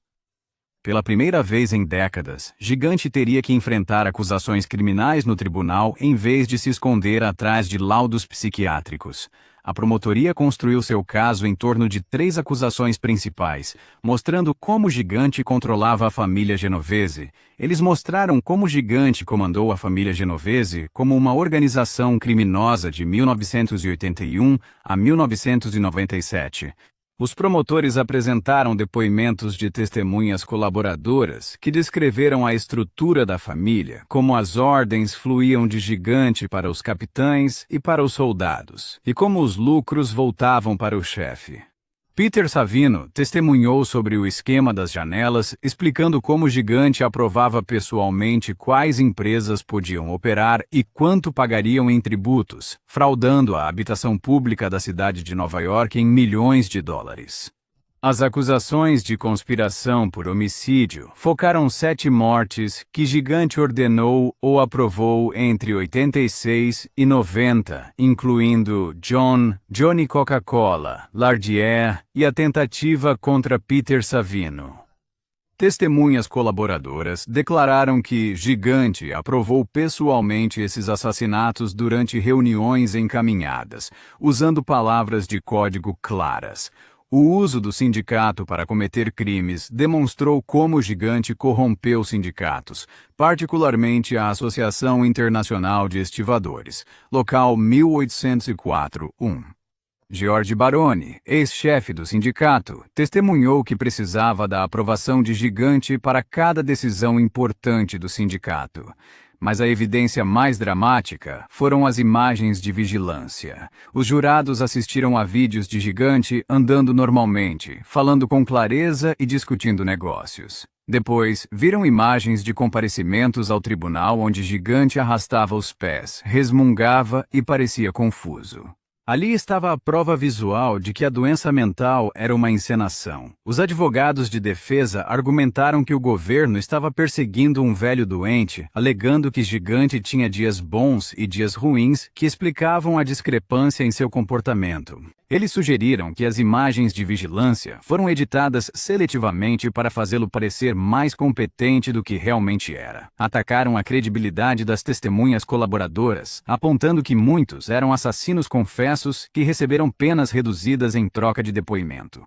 Pela primeira vez em décadas, Gigante teria que enfrentar acusações criminais no tribunal em vez de se esconder atrás de laudos psiquiátricos. A promotoria construiu seu caso em torno de 3 acusações principais, mostrando como Gigante controlava a família Genovese. Eles mostraram como Gigante comandou a família Genovese como uma organização criminosa de 1981 a 1997. Os promotores apresentaram depoimentos de testemunhas colaboradoras que descreveram a estrutura da família, como as ordens fluíam de Gigante para os capitães e para os soldados, e como os lucros voltavam para o chefe. Peter Savino testemunhou sobre o esquema das janelas, explicando como o gigante aprovava pessoalmente quais empresas podiam operar e quanto pagariam em tributos, fraudando a habitação pública da cidade de Nova York em milhões de dólares. As acusações de conspiração por homicídio focaram 7 mortes que Gigante ordenou ou aprovou entre 86 e 90, incluindo Johnny Coca-Cola, Lardier e a tentativa contra Peter Savino. Testemunhas colaboradoras declararam que Gigante aprovou pessoalmente esses assassinatos durante reuniões encaminhadas, usando palavras de código claras. O uso do sindicato para cometer crimes demonstrou como o gigante corrompeu sindicatos, particularmente a Associação Internacional de Estivadores, local 1804-1. George Baroni, ex-chefe do sindicato, testemunhou que precisava da aprovação de Gigante para cada decisão importante do sindicato. Mas a evidência mais dramática foram as imagens de vigilância. Os jurados assistiram a vídeos de Gigante andando normalmente, falando com clareza e discutindo negócios. Depois, viram imagens de comparecimentos ao tribunal onde Gigante arrastava os pés, resmungava e parecia confuso. Ali estava a prova visual de que a doença mental era uma encenação. Os advogados de defesa argumentaram que o governo estava perseguindo um velho doente, alegando que Gigante tinha dias bons e dias ruins que explicavam a discrepância em seu comportamento. Eles sugeriram que as imagens de vigilância foram editadas seletivamente para fazê-lo parecer mais competente do que realmente era. Atacaram a credibilidade das testemunhas colaboradoras, apontando que muitos eram assassinos confessos que receberam penas reduzidas em troca de depoimento.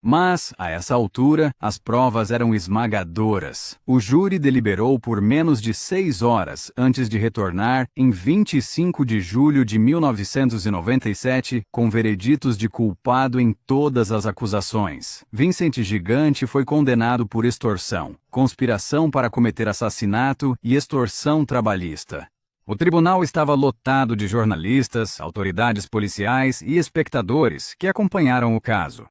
Mas, a essa altura, as provas eram esmagadoras. O júri deliberou por menos de 6 horas antes de retornar em 25 de julho de 1997, com vereditos de culpado em todas as acusações. Vincent Gigante foi condenado por extorsão, conspiração para cometer assassinato e extorsão trabalhista. O tribunal estava lotado de jornalistas, autoridades policiais e espectadores que acompanharam o caso.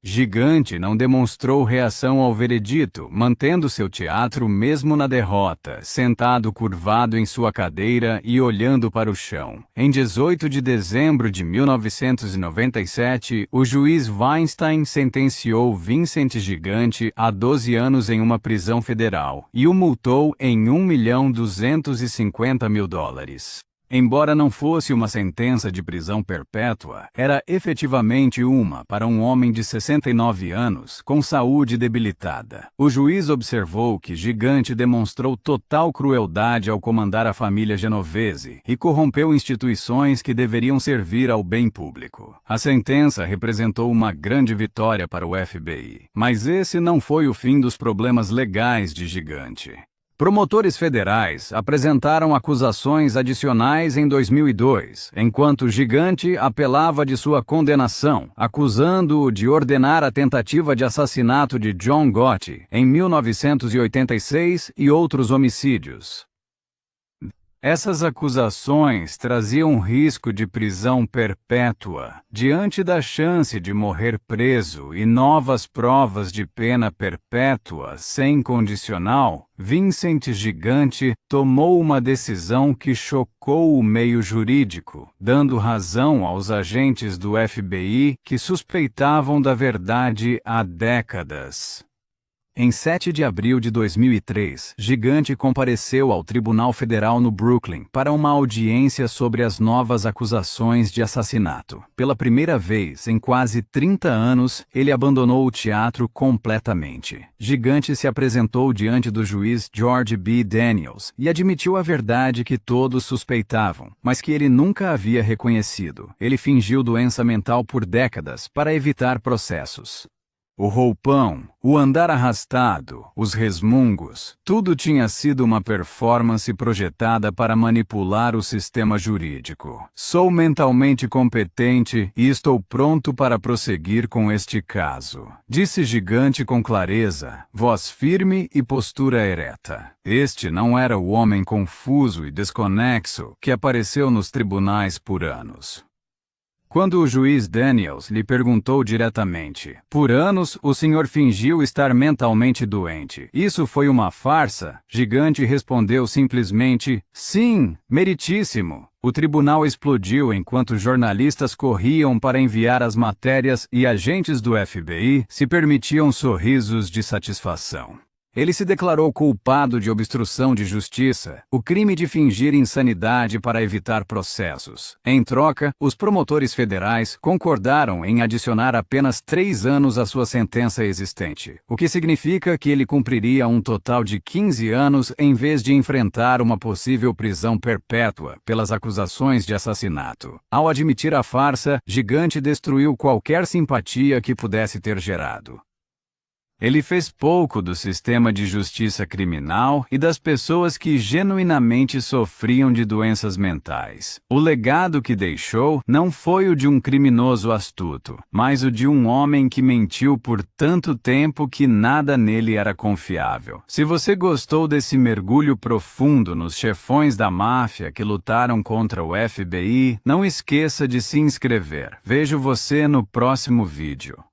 Gigante não demonstrou reação ao veredito, mantendo seu teatro mesmo na derrota, sentado curvado em sua cadeira e olhando para o chão. Em 18 de dezembro de 1997, o juiz Weinstein sentenciou Vincent Gigante a 12 anos em uma prisão federal e o multou em $1.250.000. Embora não fosse uma sentença de prisão perpétua, era efetivamente uma para um homem de 69 anos, com saúde debilitada. O juiz observou que Gigante demonstrou total crueldade ao comandar a família Genovese e corrompeu instituições que deveriam servir ao bem público. A sentença representou uma grande vitória para o FBI. Mas esse não foi o fim dos problemas legais de Gigante. Promotores federais apresentaram acusações adicionais em 2002, enquanto Gigante apelava de sua condenação, acusando-o de ordenar a tentativa de assassinato de John Gotti em 1986 e outros homicídios. Essas acusações traziam risco de prisão perpétua. Diante da chance de morrer preso e novas provas de pena perpétua sem condicional, Vincent Gigante tomou uma decisão que chocou o meio jurídico, dando razão aos agentes do FBI que suspeitavam da verdade há décadas. Em 7 de abril de 2003, Gigante compareceu ao Tribunal Federal no Brooklyn para uma audiência sobre as novas acusações de assassinato. Pela primeira vez em quase 30 anos, ele abandonou o teatro completamente. Gigante se apresentou diante do juiz George B. Daniels e admitiu a verdade que todos suspeitavam, mas que ele nunca havia reconhecido. Ele fingiu doença mental por décadas para evitar processos. O roupão, o andar arrastado, os resmungos, tudo tinha sido uma performance projetada para manipular o sistema jurídico. Sou mentalmente competente e estou pronto para prosseguir com este caso, disse Gigante com clareza, voz firme e postura ereta. Este não era o homem confuso e desconexo que apareceu nos tribunais por anos. Quando o juiz Daniels lhe perguntou diretamente: "Por anos, o senhor fingiu estar mentalmente doente. Isso foi uma farsa?", Gigante respondeu simplesmente: "Sim, meritíssimo." O tribunal explodiu enquanto jornalistas corriam para enviar as matérias e agentes do FBI se permitiam sorrisos de satisfação. Ele se declarou culpado de obstrução de justiça, o crime de fingir insanidade para evitar processos. Em troca, os promotores federais concordaram em adicionar apenas 3 anos à sua sentença existente, o que significa que ele cumpriria um total de 15 anos em vez de enfrentar uma possível prisão perpétua pelas acusações de assassinato. Ao admitir a farsa, Gigante destruiu qualquer simpatia que pudesse ter gerado. Ele fez pouco do sistema de justiça criminal e das pessoas que genuinamente sofriam de doenças mentais. O legado que deixou não foi o de um criminoso astuto, mas o de um homem que mentiu por tanto tempo que nada nele era confiável. Se você gostou desse mergulho profundo nos chefões da máfia que lutaram contra o FBI, não esqueça de se inscrever. Vejo você no próximo vídeo.